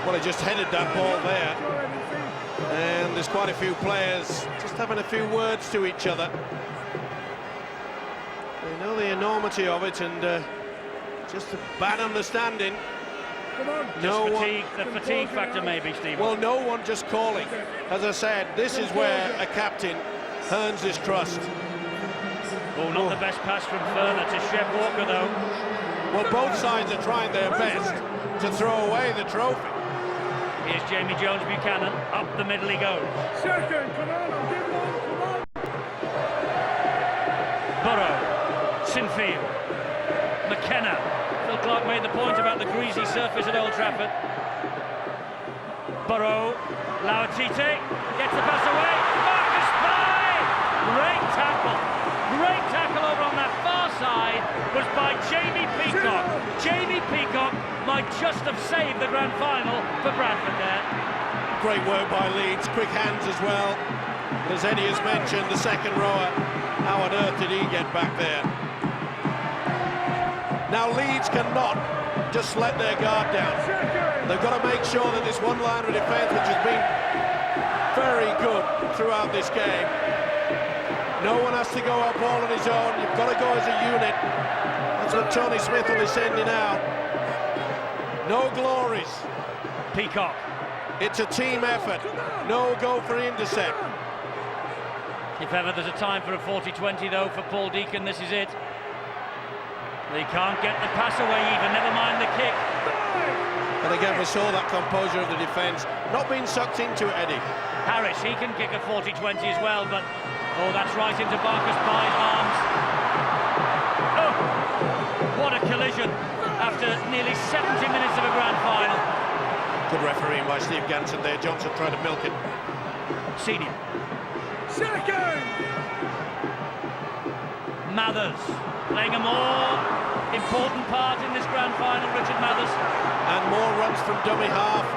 [SPEAKER 2] Well, he just headed that ball there. And there's quite a few players just having a few words to each other. They know the enormity of it, and just a bad understanding.
[SPEAKER 1] The fatigue factor maybe, Steve.
[SPEAKER 2] Well, no one just calling. As I said, this is where a captain earns his trust.
[SPEAKER 1] Oh, not the best pass from Ferner to Shep Walker, though.
[SPEAKER 2] Well, both sides are trying their best to throw away the trophy.
[SPEAKER 1] Here's Jamie Jones-Buchanan. Up the middle he goes.
[SPEAKER 7] Second, come on, give one, come on.
[SPEAKER 1] Burrow, Sinfield, McKenna. Phil Clark made the point about the greasy surface at Old Trafford. Burrow, Lauatite, gets the pass away. Marcus Pye! Great tackle over on that far side was by Jamie Peacock. Jamie Peacock might just have saved the grand final for Bradford there.
[SPEAKER 2] Great work by Leeds, quick hands as well. As Eddie has mentioned, the second rower, how on earth did he get back there? Now Leeds cannot just let their guard down. They've got to make sure that this one line of defence, which has been very good throughout this game, no one has to go up all on his own. You've got to go as a unit. That's what Tony Smith will be sending out. No glories.
[SPEAKER 1] Peacock.
[SPEAKER 2] It's a team effort. No go for intercept.
[SPEAKER 1] If ever there's a time for a 40-20 though for Paul Deacon, this is it. They can't get the pass away even, never mind the kick.
[SPEAKER 2] And again, we saw that composure of the defence not being sucked into it, Eddie.
[SPEAKER 1] Harris, he can kick a 40-20 as well, but oh, that's right into Marcus Pye's arms. Oh, what a collision after nearly 70 minutes of a grand final.
[SPEAKER 2] Good refereeing by Steve Ganson there. Johnson trying to milk it.
[SPEAKER 1] Senior.
[SPEAKER 7] Second!
[SPEAKER 1] Mathers playing a more important part in this grand final, Richard Mathers.
[SPEAKER 2] And more runs from dummy half.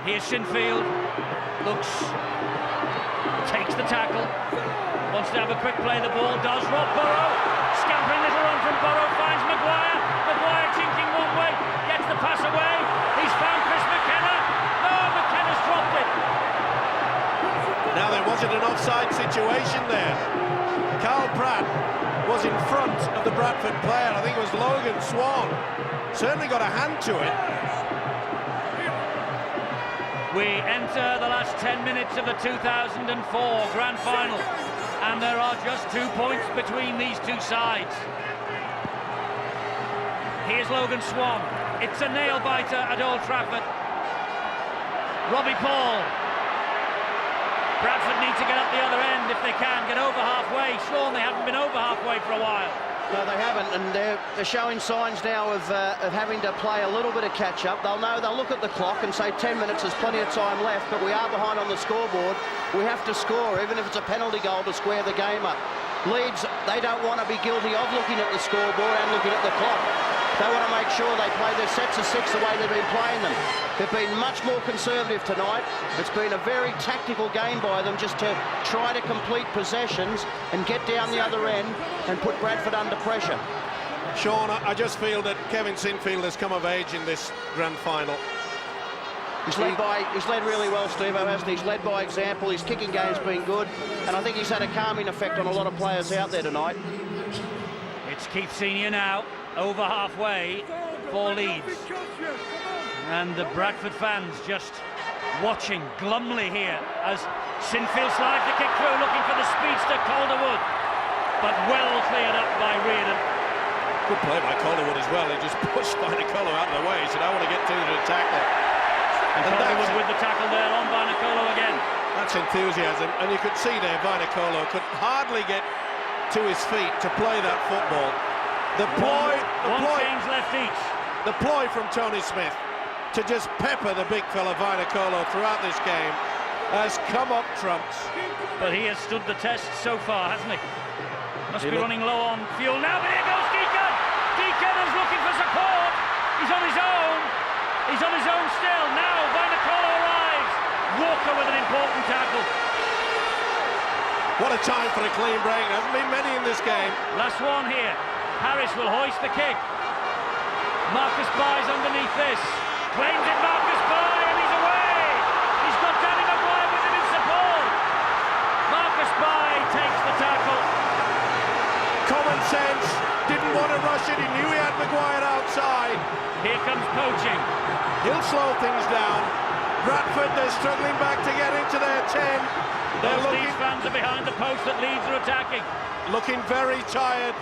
[SPEAKER 1] Here's Sinfield. Looks, takes the tackle, wants to have a quick play the ball, does Rob Burrow, scampering little run from Burrow, finds Maguire chinking one way, gets the pass away, he's found Chris McKenna, no, McKenna's dropped
[SPEAKER 2] Now, there wasn't an offside situation there. Carl Pratt was in front of the Bradford player. I think it was Logan Swan. Certainly got a hand to it.
[SPEAKER 1] We enter the last 10 minutes of the 2004 Grand Final, and there are just 2 points between these two sides. Here's Logan Swan. It's a nail-biter at Old Trafford. Robbie Paul. Bradford need to get up the other end if they can, get over halfway. Sean, they haven't been over halfway for a while.
[SPEAKER 6] No, they haven't, and they're showing signs now of having to play a little bit of catch-up. They'll look at the clock and say 10 minutes, there's plenty of time left, but we are behind on the scoreboard. We have to score, even if it's a penalty goal, to square the game up. Leeds, they don't want to be guilty of looking at the scoreboard and looking at the clock. They want to make sure they play their sets of 6 the way they've been playing them. They've been much more conservative tonight. It's been a very tactical game by them, just to try to complete possessions and get down the other end and put Bradford under pressure.
[SPEAKER 2] Sean, I just feel that Kevin Sinfield has come of age in this Grand Final.
[SPEAKER 6] He's led really well, Steve-O, hasn't he? He's led by example. His kicking game's been good, and I think he's had a calming effect on a lot of players out there tonight.
[SPEAKER 1] It's Keith Senior now, over halfway for Leeds. And the Bradford fans just watching glumly here as Sinfield slides the kick through, looking for the speedster Calderwood, but well cleared up by Reardon.
[SPEAKER 2] Good play by Calderwood as well. He just pushed Vainicolo out of the way. He said, I want to get to the tackle.
[SPEAKER 1] And Calderwood with the tackle there on Vainicolo again.
[SPEAKER 2] That's enthusiasm, and you could see there Vainicolo could hardly get to his feet to play that football.
[SPEAKER 1] One change left each.
[SPEAKER 2] The ploy from Tony Smith to just pepper the big fella Vainicolo throughout this game has come up trumps.
[SPEAKER 1] But he has stood the test so far, hasn't he? Must be running low on fuel now, but here goes Deacon! Deacon is looking for support. He's on his own. He's on his own still. Now Vainicolo arrives. Walker with an important tackle.
[SPEAKER 2] What a time for a clean break. There hasn't been many in this game.
[SPEAKER 1] Last one here. Harris will hoist the kick. Marcus Bye's underneath this. Claims it, Marcus Bye, and he's away. He's got Danny Maguire with him in support. Marcus Bye takes the tackle.
[SPEAKER 2] Common sense. Didn't want to rush it. He knew he had Maguire outside.
[SPEAKER 1] Here comes poaching.
[SPEAKER 2] He'll slow things down. Bradford, they're struggling back to get into their 10.
[SPEAKER 1] Those Leeds fans are behind the post that Leeds are attacking.
[SPEAKER 2] Looking very tired.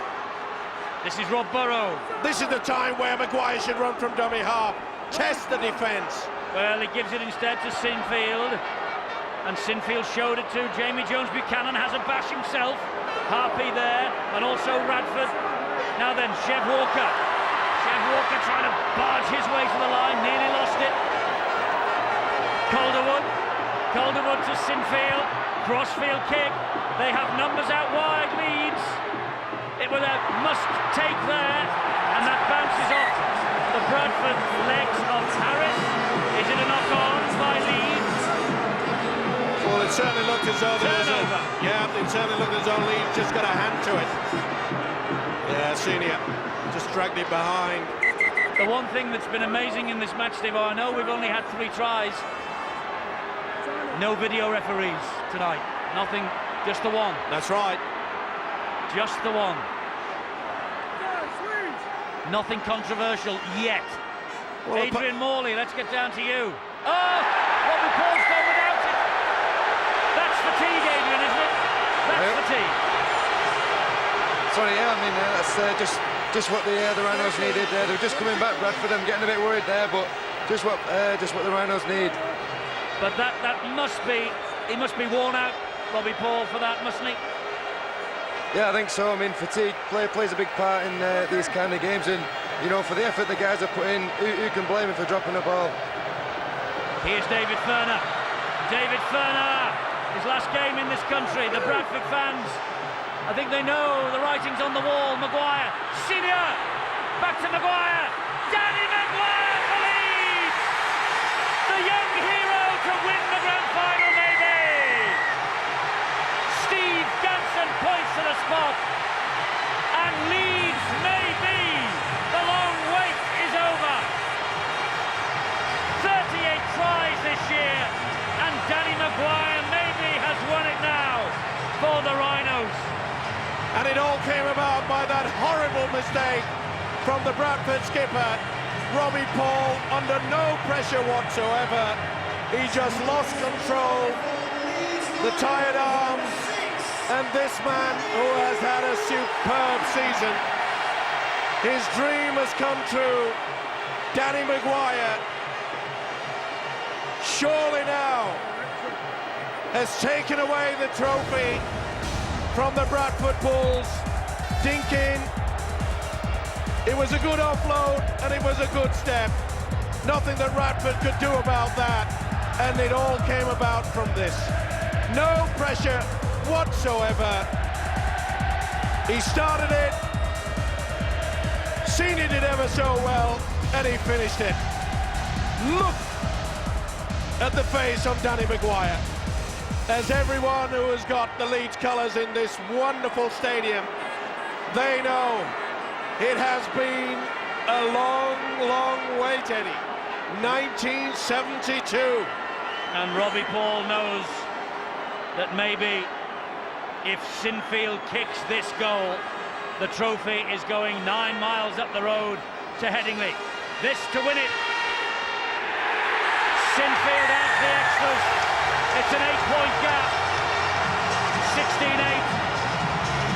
[SPEAKER 1] This is Rob Burrow.
[SPEAKER 2] This is the time where Maguire should run from dummy half. Test the defence.
[SPEAKER 1] Well, he gives it instead to Sinfield. And Sinfield showed it to Jamie Jones-Buchanan. Has a bash himself. Harpy there. And also Radford. Now then, Chev Walker. Chev Walker trying to barge his way to the line. Nearly lost it. Calderwood. Calderwood to Sinfield. Crossfield kick. They have numbers out wide, Leeds. It was a must-take there, and that bounces off the Bradford legs of Harris. Is it a knock-on by Leeds?
[SPEAKER 2] Well, it certainly looked as though there was it certainly looked as though Leeds just got a hand to it. Yeah, Senior just dragged it behind.
[SPEAKER 1] The one thing that's been amazing in this match, Steve, I know we've only had 3 tries. No video referees tonight. Nothing, just the one.
[SPEAKER 2] That's right.
[SPEAKER 1] Just the one. Nothing controversial yet. Well, Adrian Morley, let's get down to you. Oh, Robbie Paul's gone without it. That's fatigue, Adrian, isn't it? That's fatigue.
[SPEAKER 5] Sorry, yeah, I mean, that's just what the Rhinos needed. They're just coming back, Bradford. I'm getting a bit worried there, but just what the Rhinos need.
[SPEAKER 1] But that must be, he must be worn out, Robbie Paul, for that, mustn't he?
[SPEAKER 5] Yeah, I think so. I mean, fatigue plays a big part in these kind of games, and you know, for the effort the guys have put in, who can blame him for dropping the ball?
[SPEAKER 1] Here's David Furner. David Furner, his last game in this country. The Bradford fans, I think they know the writing's on the wall. Maguire, Senior, back to Maguire. Danny Maguire for Leeds! The young hero to win the Grand Final, maybe! Steve Ganson points to the spot, and Leeds maybe. The long wait is over. 38 tries this year, and Danny Maguire maybe has
[SPEAKER 2] it all came about by that horrible mistake from the Bradford skipper, Robbie Paul, under no pressure whatsoever. He just lost control, the tired arms, and this man who has had a superb season. His dream has come true. Danny Maguire surely now has taken away the trophy from the Bradford Bulls. Dinkin, it was a good offload and it was a good step. Nothing that Bradford could do about that, and it all came about from this. No pressure whatsoever. He started it, seen it ever so well, and he finished it. Look at the face of Danny Maguire. As everyone who has got the Leeds colours in this wonderful stadium, they know it has been a long, long wait, Eddie. 1972.
[SPEAKER 1] And Robbie Paul knows that maybe if Sinfield kicks this goal, the trophy is going 9 miles up the road to Headingley. This to win it. Sinfield adds the extras. It's an 8-point gap. 16-8.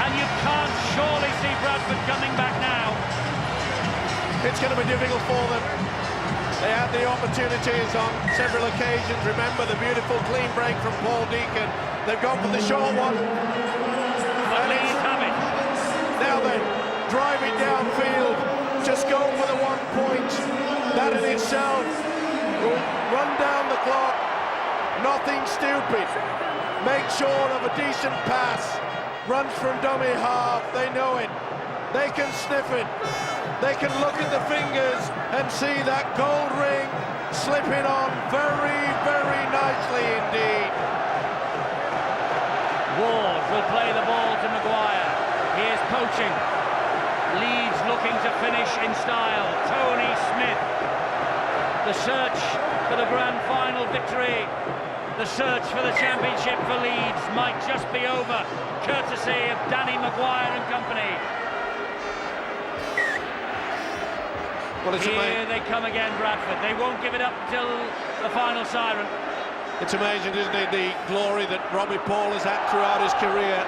[SPEAKER 1] And you can't surely see Bradford coming back now.
[SPEAKER 2] It's going to be difficult for them. They had the opportunities on several occasions. Remember the beautiful clean break from Paul Deacon. They've gone for the short one.
[SPEAKER 1] But Leeds have it.
[SPEAKER 2] Now then, drive it downfield. Just go for the 1 point. That in itself will run down the clock. Nothing stupid. Make sure of a decent pass. Runs from dummy half. They know it. They can sniff it. They can look at the fingers and see that gold ring slipping on very, very nicely indeed.
[SPEAKER 1] Ward will play the ball to Maguire. Here's poaching. Leeds looking to finish in style. Tony Smith. The search for the grand final victory. The search for the championship for Leeds might just be over, courtesy of Danny Maguire and company.
[SPEAKER 2] Well,
[SPEAKER 1] here they come again, Bradford. They won't give it up until the final siren.
[SPEAKER 2] It's amazing, isn't it, the glory that Robbie Paul has had throughout his career,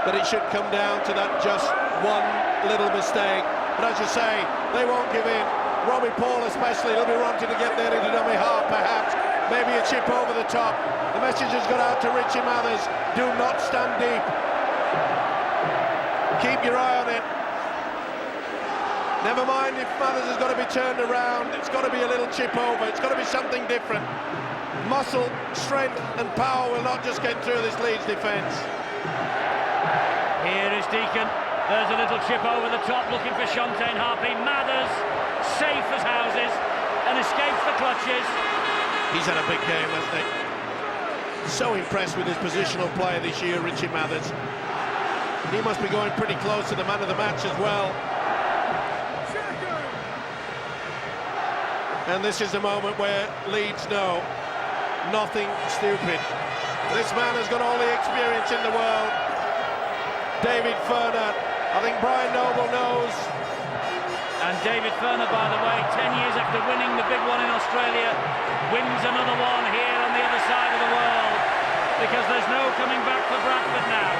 [SPEAKER 2] that it should come down to that just one little mistake. But as you say, they won't give in. Robbie Paul especially, he'll be wanting to get there into dummy half perhaps. Maybe a chip over the top. The message has got out to Richie Mathers. Do not stand deep. Keep your eye on it. Never mind if Mathers has got to be turned around. It's got to be a little chip over. It's got to be something different. Muscle, strength and power will not just get through this Leeds defence.
[SPEAKER 1] Here is Deacon. There's a little chip over the top looking for Shontaine Harpy. Mathers, safe as houses, and escapes the clutches.
[SPEAKER 2] He's had a big game, hasn't he? So impressed with his positional play this year, Richie Mathers. He must be going pretty close to the man of the match as well. And this is the moment where Leeds know nothing stupid. This man has got all the experience in the world. David Furner, I think Brian Noble knows.
[SPEAKER 1] And David Furner, by the way, 10 years after winning the big one in Australia, wins another one here on the other side of the world, because there's no coming back for Bradford now.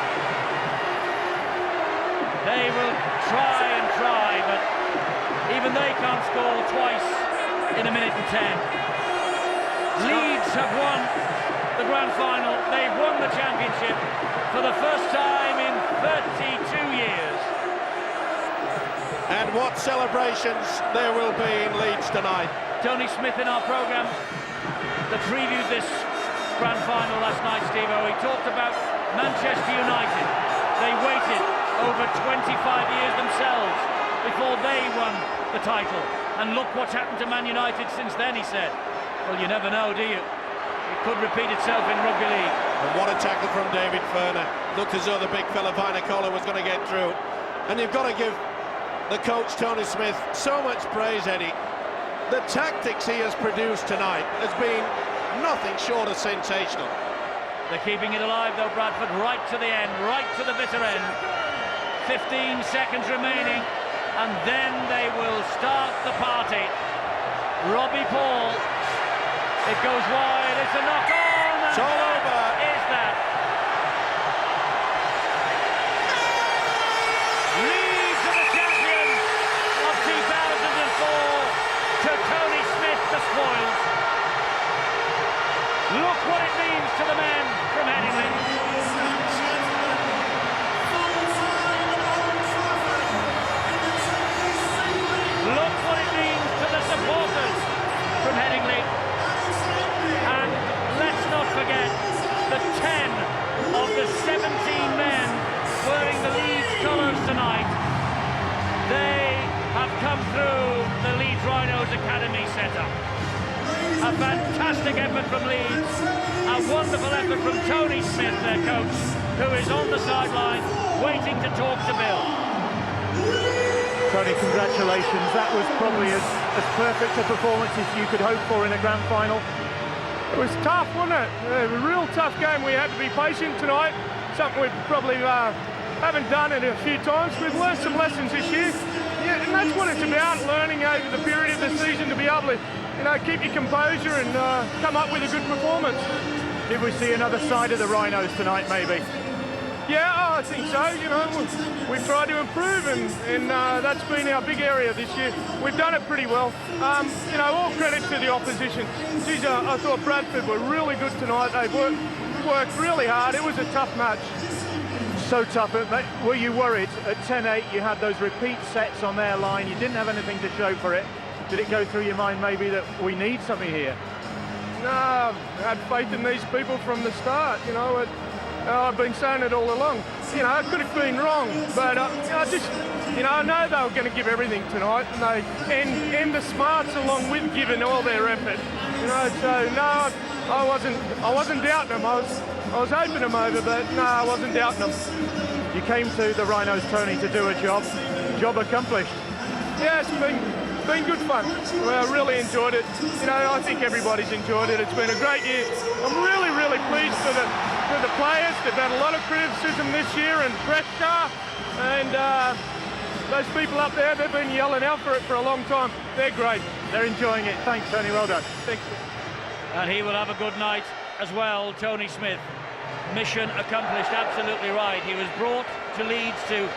[SPEAKER 1] They will try and try, but even they can't score twice in a minute and 10. Leeds have won the grand final. They've won the championship for the first time in 32 years.
[SPEAKER 2] And what celebrations there will be in Leeds tonight.
[SPEAKER 1] Tony Smith in our programme that previewed this grand final last night, Steve-O, he talked about Manchester United. They waited over 25 years themselves before they won the title. And look what's happened to Man United since then, he said. Well, you never know, do you? It could repeat itself in rugby league.
[SPEAKER 2] And what a tackle from David Furner. Looked as though the big fella Vinocola was going to get through. And you've got to give the coach Tony Smith so much praise, Eddie. The tactics he has produced tonight has been nothing short of sensational.
[SPEAKER 1] They're keeping it alive though, Bradford, right to the end, right to the bitter end. 15 seconds remaining, and then they will start the party. Robbie Paul, it goes wide, it's a knock on, and
[SPEAKER 2] It's all over.
[SPEAKER 1] Is that? Leeds are the champions of 2004 to Tony Smith the spoils. Look what it means to the men from Headingley. Look what it means to the supporters from Headingley. And let's not forget the 10 of the 17 men wearing the Leeds colours tonight. They have come through the Leeds Rhinos Academy setup. A fantastic effort from Leeds, a wonderful effort from Tony Smith, their coach, who is on the sideline waiting to talk to Bill.
[SPEAKER 3] Tony, congratulations. That was probably as perfect a performance as you could hope for in a grand final.
[SPEAKER 7] It was tough, wasn't it? A real tough game. We had to be patient tonight. Something we probably haven't done it a few times. We've learned some lessons this year. Yeah, and that's what it's about, learning over the period of the season to be able to, keep your composure and come up with a good performance.
[SPEAKER 3] Did we see another side of the Rhinos tonight, maybe?
[SPEAKER 7] Yeah, I think so. We've tried to improve, and that's been our big area this year. We've done it pretty well. All credit to the opposition. Geez, I thought Bradford were really good tonight. They worked really hard. It was a tough match.
[SPEAKER 3] So tough. Were you worried at 10-8 you had those repeat sets on their line, you didn't have anything to show for it? Did it go through your mind maybe that we need something here?
[SPEAKER 7] No, I had faith in these people from the start. I've been saying it all along. I could have been wrong, but I know they were going to give everything tonight, and the smarts along with giving all their effort. So no, I wasn't doubting them. I was hoping them over, but no, I wasn't doubting them.
[SPEAKER 3] You came to the Rhinos, Tony, to do a job accomplished.
[SPEAKER 7] Yeah, it's been good fun. Well, I really enjoyed it. I think everybody's enjoyed it. It's been a great year. I'm really, really pleased for the players. They've had a lot of criticism this year and pressure, and those people up there, they've been yelling out for it for a long time. They're great.
[SPEAKER 3] They're enjoying it. Thanks, Tony. Well done.
[SPEAKER 7] Thank you.
[SPEAKER 1] And he will have a good night as well, Tony Smith. Mission accomplished, absolutely right. He was brought to Leeds to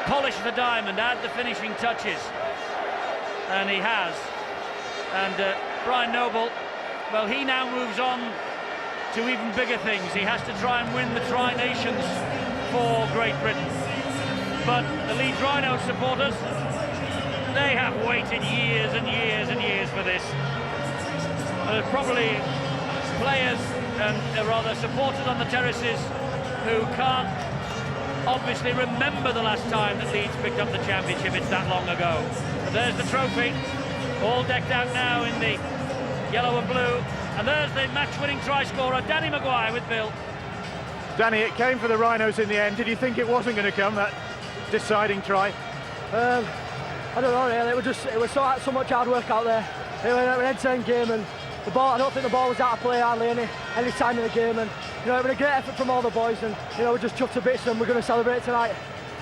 [SPEAKER 1] polish the diamond, add the finishing touches, and he has. And Brian Noble, well, he now moves on to even bigger things. He has to try and win the Tri-Nations for Great Britain. But the Leeds Rhinos supporters, they have waited years and years and years for this. There's probably players and rather supporters on the terraces who can't obviously remember the last time that Leeds picked up the championship. It's that long ago. But there's the trophy, all decked out now in the yellow and blue. And there's the match-winning try-scorer, Danny Maguire, with Bill.
[SPEAKER 3] Danny, it came for the Rhinos in the end. Did you think it wasn't going to come, that deciding try?
[SPEAKER 8] I don't know really. It was so much hard work out there. It was an end-to-end game, and the ball. I don't think the ball was out of play hardly any time in the game, and it was a great effort from all the boys, and we're just chuffed to bits, and we're going to celebrate tonight.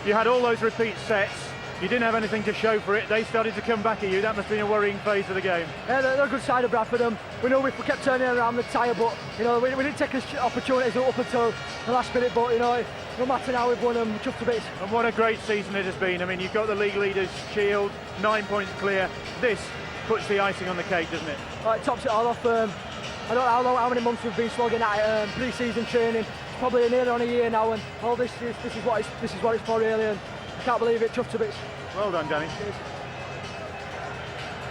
[SPEAKER 3] You had all those repeat sets. You didn't have anything to show for it. They started to come back at you. That must have been a worrying phase of the game.
[SPEAKER 8] Yeah, they're a good side of Bradford. We know we kept turning around the tyre, but we didn't take opportunities up until the last minute. But no matter how we've won them, we're chuffed to bits.
[SPEAKER 3] And what a great season it has been. I mean, you've got the league leaders' shield, 9 points clear. This puts the icing on the cake, doesn't it?
[SPEAKER 8] It tops it all off. I don't know how many months we've been slogging at pre-season training. It's probably nearly on a year now, and all this is what it's for really. And I can't believe it. Chuffed to bits.
[SPEAKER 3] Well done, Danny.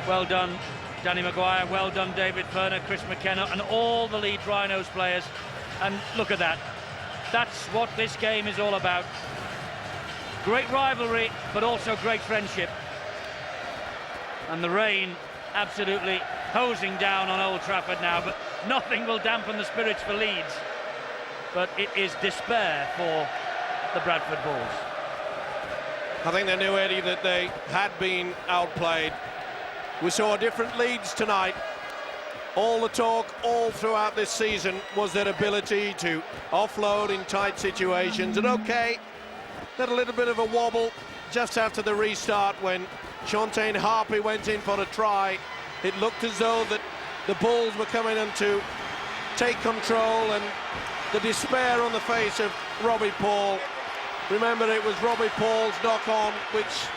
[SPEAKER 1] Well done, Danny Maguire. Well done, David Ferner, Chris McKenna, and all the Leeds Rhinos players. And look at that. That's what this game is all about. Great rivalry, but also great friendship. And the rain absolutely hosing down on Old Trafford now, but nothing will dampen the spirits for Leeds. But it is despair for the Bradford Bulls.
[SPEAKER 2] I think they knew, Eddie, that they had been outplayed. We saw a different Leeds tonight. All the talk all throughout this season was their ability to offload in tight situations. And okay, Had a little bit of a wobble just after the restart when Shontaine Harpy went in for a try. It looked as though that the Bulls were coming in to take control, and the despair on the face of Robbie Paul. Remember, it was Robbie Paul's knock-on, which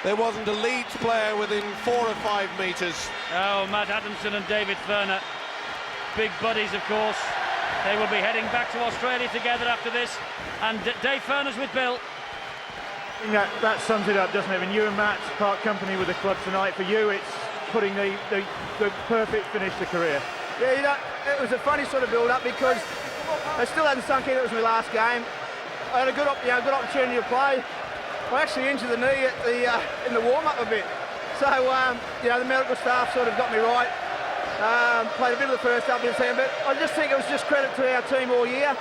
[SPEAKER 2] there wasn't a Leeds player within 4 or 5 metres.
[SPEAKER 1] Oh, Matt Adamson and David Ferner, big buddies, of course. They will be heading back to Australia together after this. And Dave Ferner's with Bill.
[SPEAKER 3] I think that sums it up, doesn't it? I mean, you and Matt part company with the club tonight. For you, it's putting the perfect finish to career.
[SPEAKER 7] Yeah, you know, it was a funny sort of build-up because I still hadn't sunk in. It was my last game. I had a good opportunity to play. I actually injured the knee at in the warm-up a bit. So, you know, the medical staff sort of got me right. Played a bit of the first half, but I just think it was just credit to our team all year.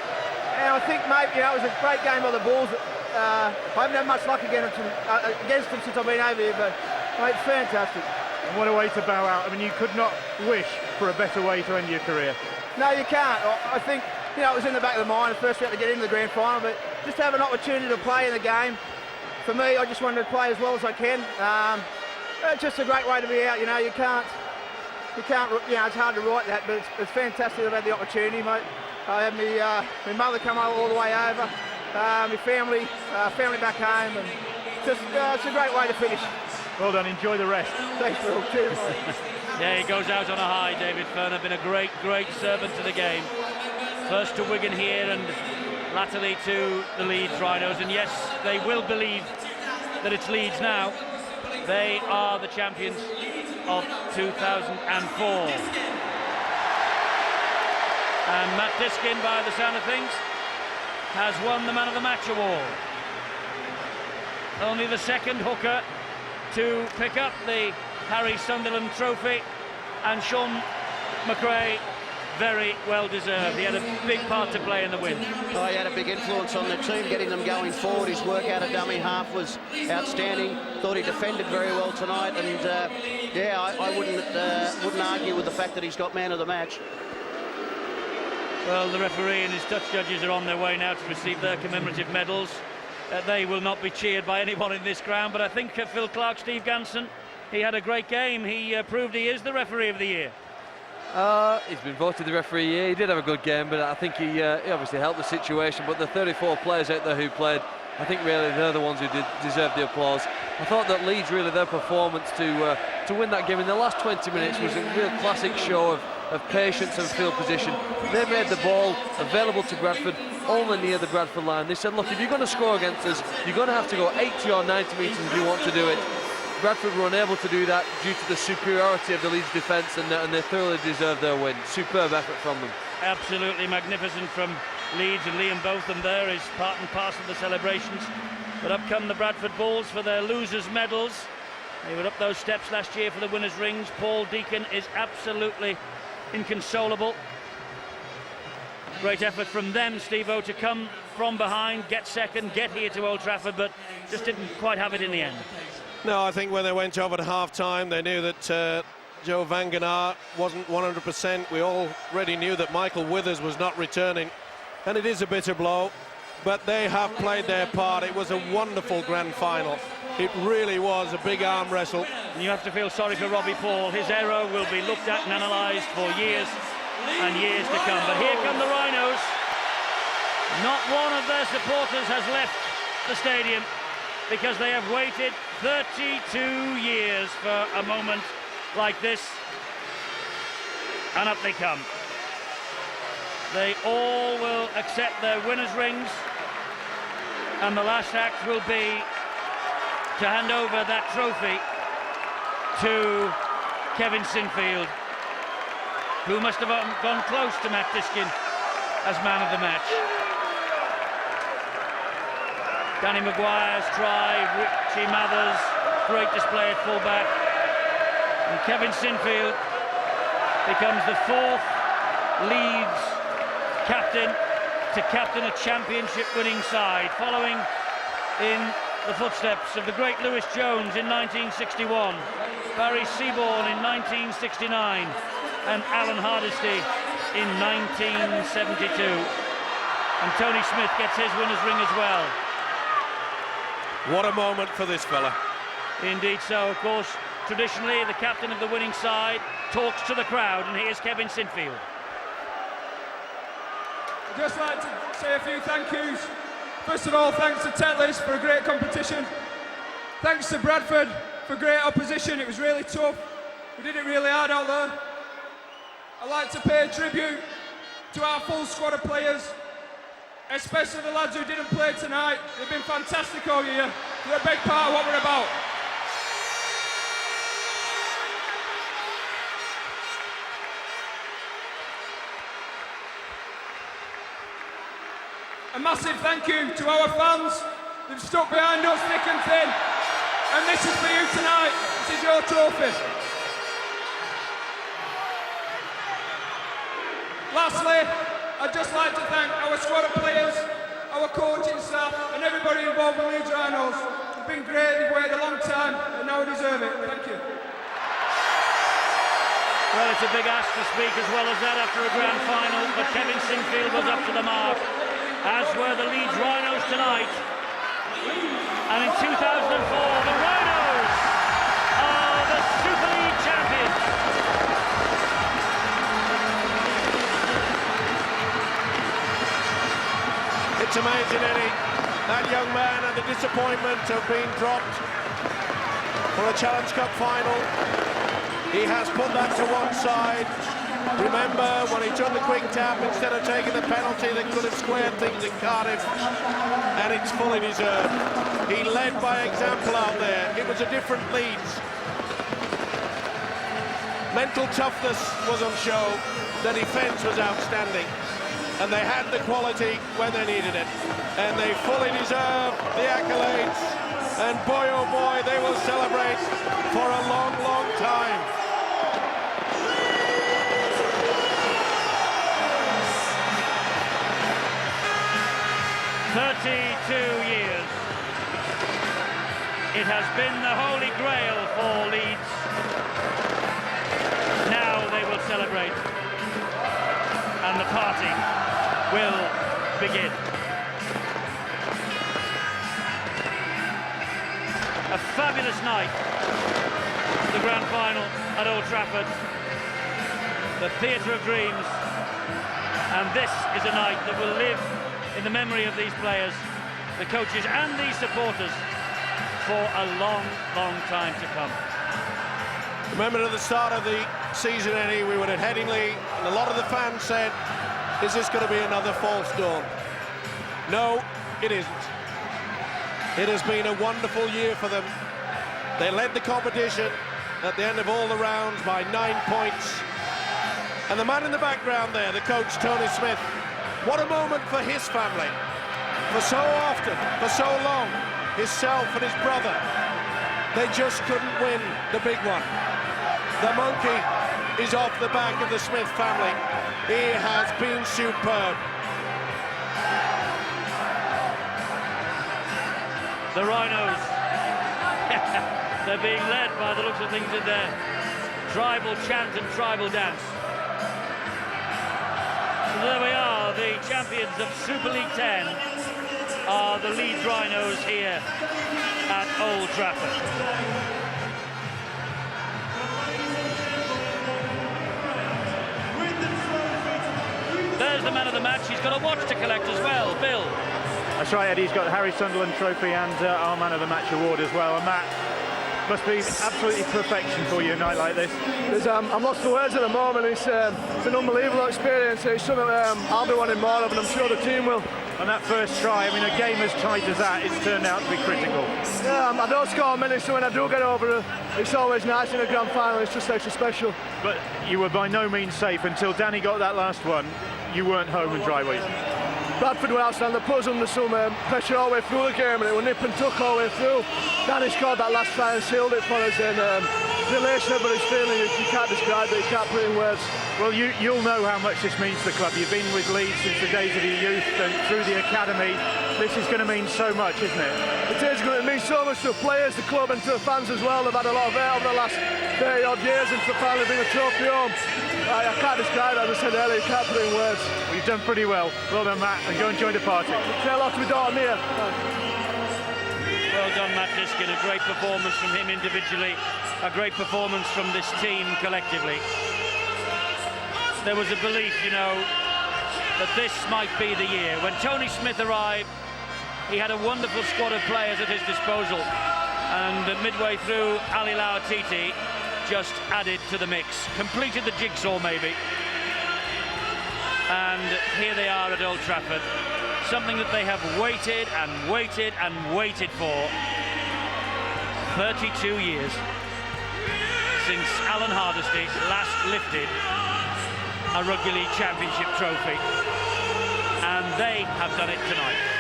[SPEAKER 7] And I think, mate, you know, it was a great game by the Bulls. I haven't had much luck against them since I've been over here, but, mate, fantastic.
[SPEAKER 3] And what a way to bow out. I mean, you could not wish for a better way to end your career.
[SPEAKER 7] No, you can't. I think, you know, it was in the back of the mind, first we had to get into the grand final, but just have an opportunity to play in the game. For me, I just wanted to play as well as I can. It's just a great way to be out, you know, you can't, you know, it's hard to write that, but it's fantastic I've had the opportunity, mate. I had my mother come all the way over, my family back home, and just, it's a great way to finish.
[SPEAKER 3] Well done, enjoy the rest.
[SPEAKER 7] Thanks, Phil. Cheers, mate.
[SPEAKER 1] Yeah, he goes out on a high, David Ferner. Been a great servant to the game. First to Wigan here and latterly to the Leeds Rhinos. And yes, they will believe that it's Leeds now. They are the champions of 2004. And Matt Diskin, by the sound of things, has won the Man of the Match award. Only the second hooker to pick up the Harry Sunderland trophy, and Sean McRae, very well deserved. He had a big part to play in the win.
[SPEAKER 6] Oh, he had a big influence on the team, getting them going forward. His work out of dummy half was outstanding. Thought he defended very well tonight, and yeah, I wouldn't argue with the fact that he's got man of the match.
[SPEAKER 1] Well, the referee and his touch judges are on their way now to receive their commemorative medals. They will not be cheered by anyone in this ground, but I think Phil Clark, Steve Ganson, he had a great game. He proved he is the referee of the year.
[SPEAKER 4] He's been voted the referee of the year. He did have a good game, but I think he obviously helped the situation. But the 34 players out there who played, I think really they're the ones who deserve the applause. I thought that Leeds, really, their performance to win that game in the last 20 minutes was a real classic show of patience and field position. They made the ball available to Bradford only near the Bradford line. They said, look, if you're going to score against us, you're going to have to go 80 or 90 metres if you want to do it. Bradford were unable to do that due to the superiority of the Leeds defence, and they thoroughly deserved their win. Superb effort from them.
[SPEAKER 1] Absolutely magnificent from Leeds, and Liam Botham there is part and parcel of the celebrations. But up come the Bradford Bulls for their losers' medals. They were up those steps last year for the winners' rings. Paul Deacon is absolutely inconsolable. Great effort from them, Steve-O, to come from behind, get second, get here to Old Trafford, but just didn't quite have it in the end.
[SPEAKER 2] No, I think when they went over at half-time, they knew that Joe Vangenaar wasn't 100%. We already knew that Michael Withers was not returning, and it is a bitter blow, but they have played their part. It was a wonderful grand final. It really was a big arm wrestle.
[SPEAKER 1] And you have to feel sorry for Robbie Paul. His error will be looked at and analysed for years and years to come. But here come the Rhinos. Not one of their supporters has left the stadium because they have waited 32 years for a moment like this. And up they come. They all will accept their winners' rings, and the last act will be to hand over that trophy to Kevin Sinfield, who must have gone close to Matt Diskin as man of the match. Danny Maguire's try, Richie Mathers, great display at fullback, and Kevin Sinfield becomes the fourth Leeds captain to captain a championship-winning side, following in the footsteps of the great Lewis Jones in 1961, Barry Seaborn in 1969, and Alan Hardesty in 1972. And Tony Smith gets his winner's ring as well.
[SPEAKER 2] What a moment for this fella.
[SPEAKER 1] Indeed so, of course. Traditionally, the captain of the winning side talks to the crowd, and here's Kevin Sinfield.
[SPEAKER 9] I'd just like to say a few thank yous. First of all, thanks to Tetley's for a great competition. Thanks to Bradford for great opposition. It was really tough. We did it really hard out there. I'd like to pay tribute to our full squad of players, especially the lads who didn't play tonight. They've been fantastic all year. They're a big part of what we're about. A massive thank you to our fans. They've stuck behind us thick and thin. And this is for you tonight. This is your trophy. Lastly, I'd just like to thank our squad of players, our coaching staff, and everybody involved with Leeds Rhinos. They've been great, they've waited a long time, and now they deserve it. Thank you.
[SPEAKER 1] Well, it's a big ask to speak as well as that after a grand final, but Kevin Sinfield was up to the mark, as were the Leeds Rhinos tonight. And in 2004, the Rhinos are the Super League champions.
[SPEAKER 2] It's amazing, Eddie. That young man and the disappointment of being dropped for a Challenge Cup final. He has put that to one side. Remember when he took the quick tap instead of taking the penalty that could have squared things in Cardiff, and it's fully deserved. He led by example out there. It was a different Leeds. Mental toughness was on show. The defence was outstanding, and they had the quality when they needed it, and they fully deserve the accolades, and boy oh boy, they will celebrate for a long, long time.
[SPEAKER 1] Years. It has been the holy grail for Leeds. Now they will celebrate, and the party will begin. A fabulous night, the grand final at Old Trafford, the theatre of dreams, and this is a night that will live in the memory of these players, the coaches and these supporters for a long, long time to come.
[SPEAKER 2] Remember at the start of the season, Eddie, we were at Headingley, and a lot of the fans said, is this going to be another false dawn? No, it isn't. It has been a wonderful year for them. They led the competition at the end of all the rounds by 9 points. And the man in the background there, the coach, Tony Smith, what a moment for his family. For so often, for so long, himself and his brother, they just couldn't win the big one. The monkey is off the back of the Smith family. He has been superb.
[SPEAKER 1] The Rhinos, they're being led by the looks of things in their tribal chant and tribal dance. So there we are, the champions of Super League 10 are the Leeds Rhinos here at Old Trafford. There's the man of the match. He's got a watch to collect as well, Bill.
[SPEAKER 3] That's right, Eddie. He's got the Harry Sunderland Trophy and our Man of the Match award as well. And Matt, must be absolutely perfection for you a night like this.
[SPEAKER 8] I'm lost for words at the moment. It's an unbelievable experience. It's something I'll be wanting more of, and I'm sure the team will.
[SPEAKER 3] On that first try, I mean, a game as tight as that, it's turned out to be critical.
[SPEAKER 8] Yeah, I don't score many, so when I do get over it, it's always nice in a grand final. It's just extra special.
[SPEAKER 3] But you were by no means safe until Danny got that last one. You weren't home and dry, were you?
[SPEAKER 8] Bradford were outstanding. They put us under some pressure all the way through the game, and it was nip and tuck all the way through. Danny scored that last try and sealed it for us, and the elation everybody's feeling, you can't describe it, you can't put it in words.
[SPEAKER 3] Well, you'll know how much this means to the club. You've been with Leeds since the days of your youth and through the academy. This is going to mean so much, isn't it?
[SPEAKER 8] It is going to mean so much to the players, the club, and to the fans as well. They've had a lot of it over the last 30-odd years, and to finally bring a trophy home. I can't describe it, as I said earlier, you can't put it in words.
[SPEAKER 3] Well, you've done pretty well. Well done, Matt, and go and join the party.
[SPEAKER 8] Say hello to my daughter, Mia.
[SPEAKER 1] Well done, Matt Diskin. A great performance from him individually, a great performance from this team collectively. There was a belief, you know, that this might be the year. When Tony Smith arrived, he had a wonderful squad of players at his disposal, and midway through, Ali Lauatiti just added to the mix, completed the jigsaw maybe. And here they are at Old Trafford, something that they have waited and waited and waited for 32 years, since Alan Hardesty last lifted a Rugby League Championship trophy, and they have done it tonight.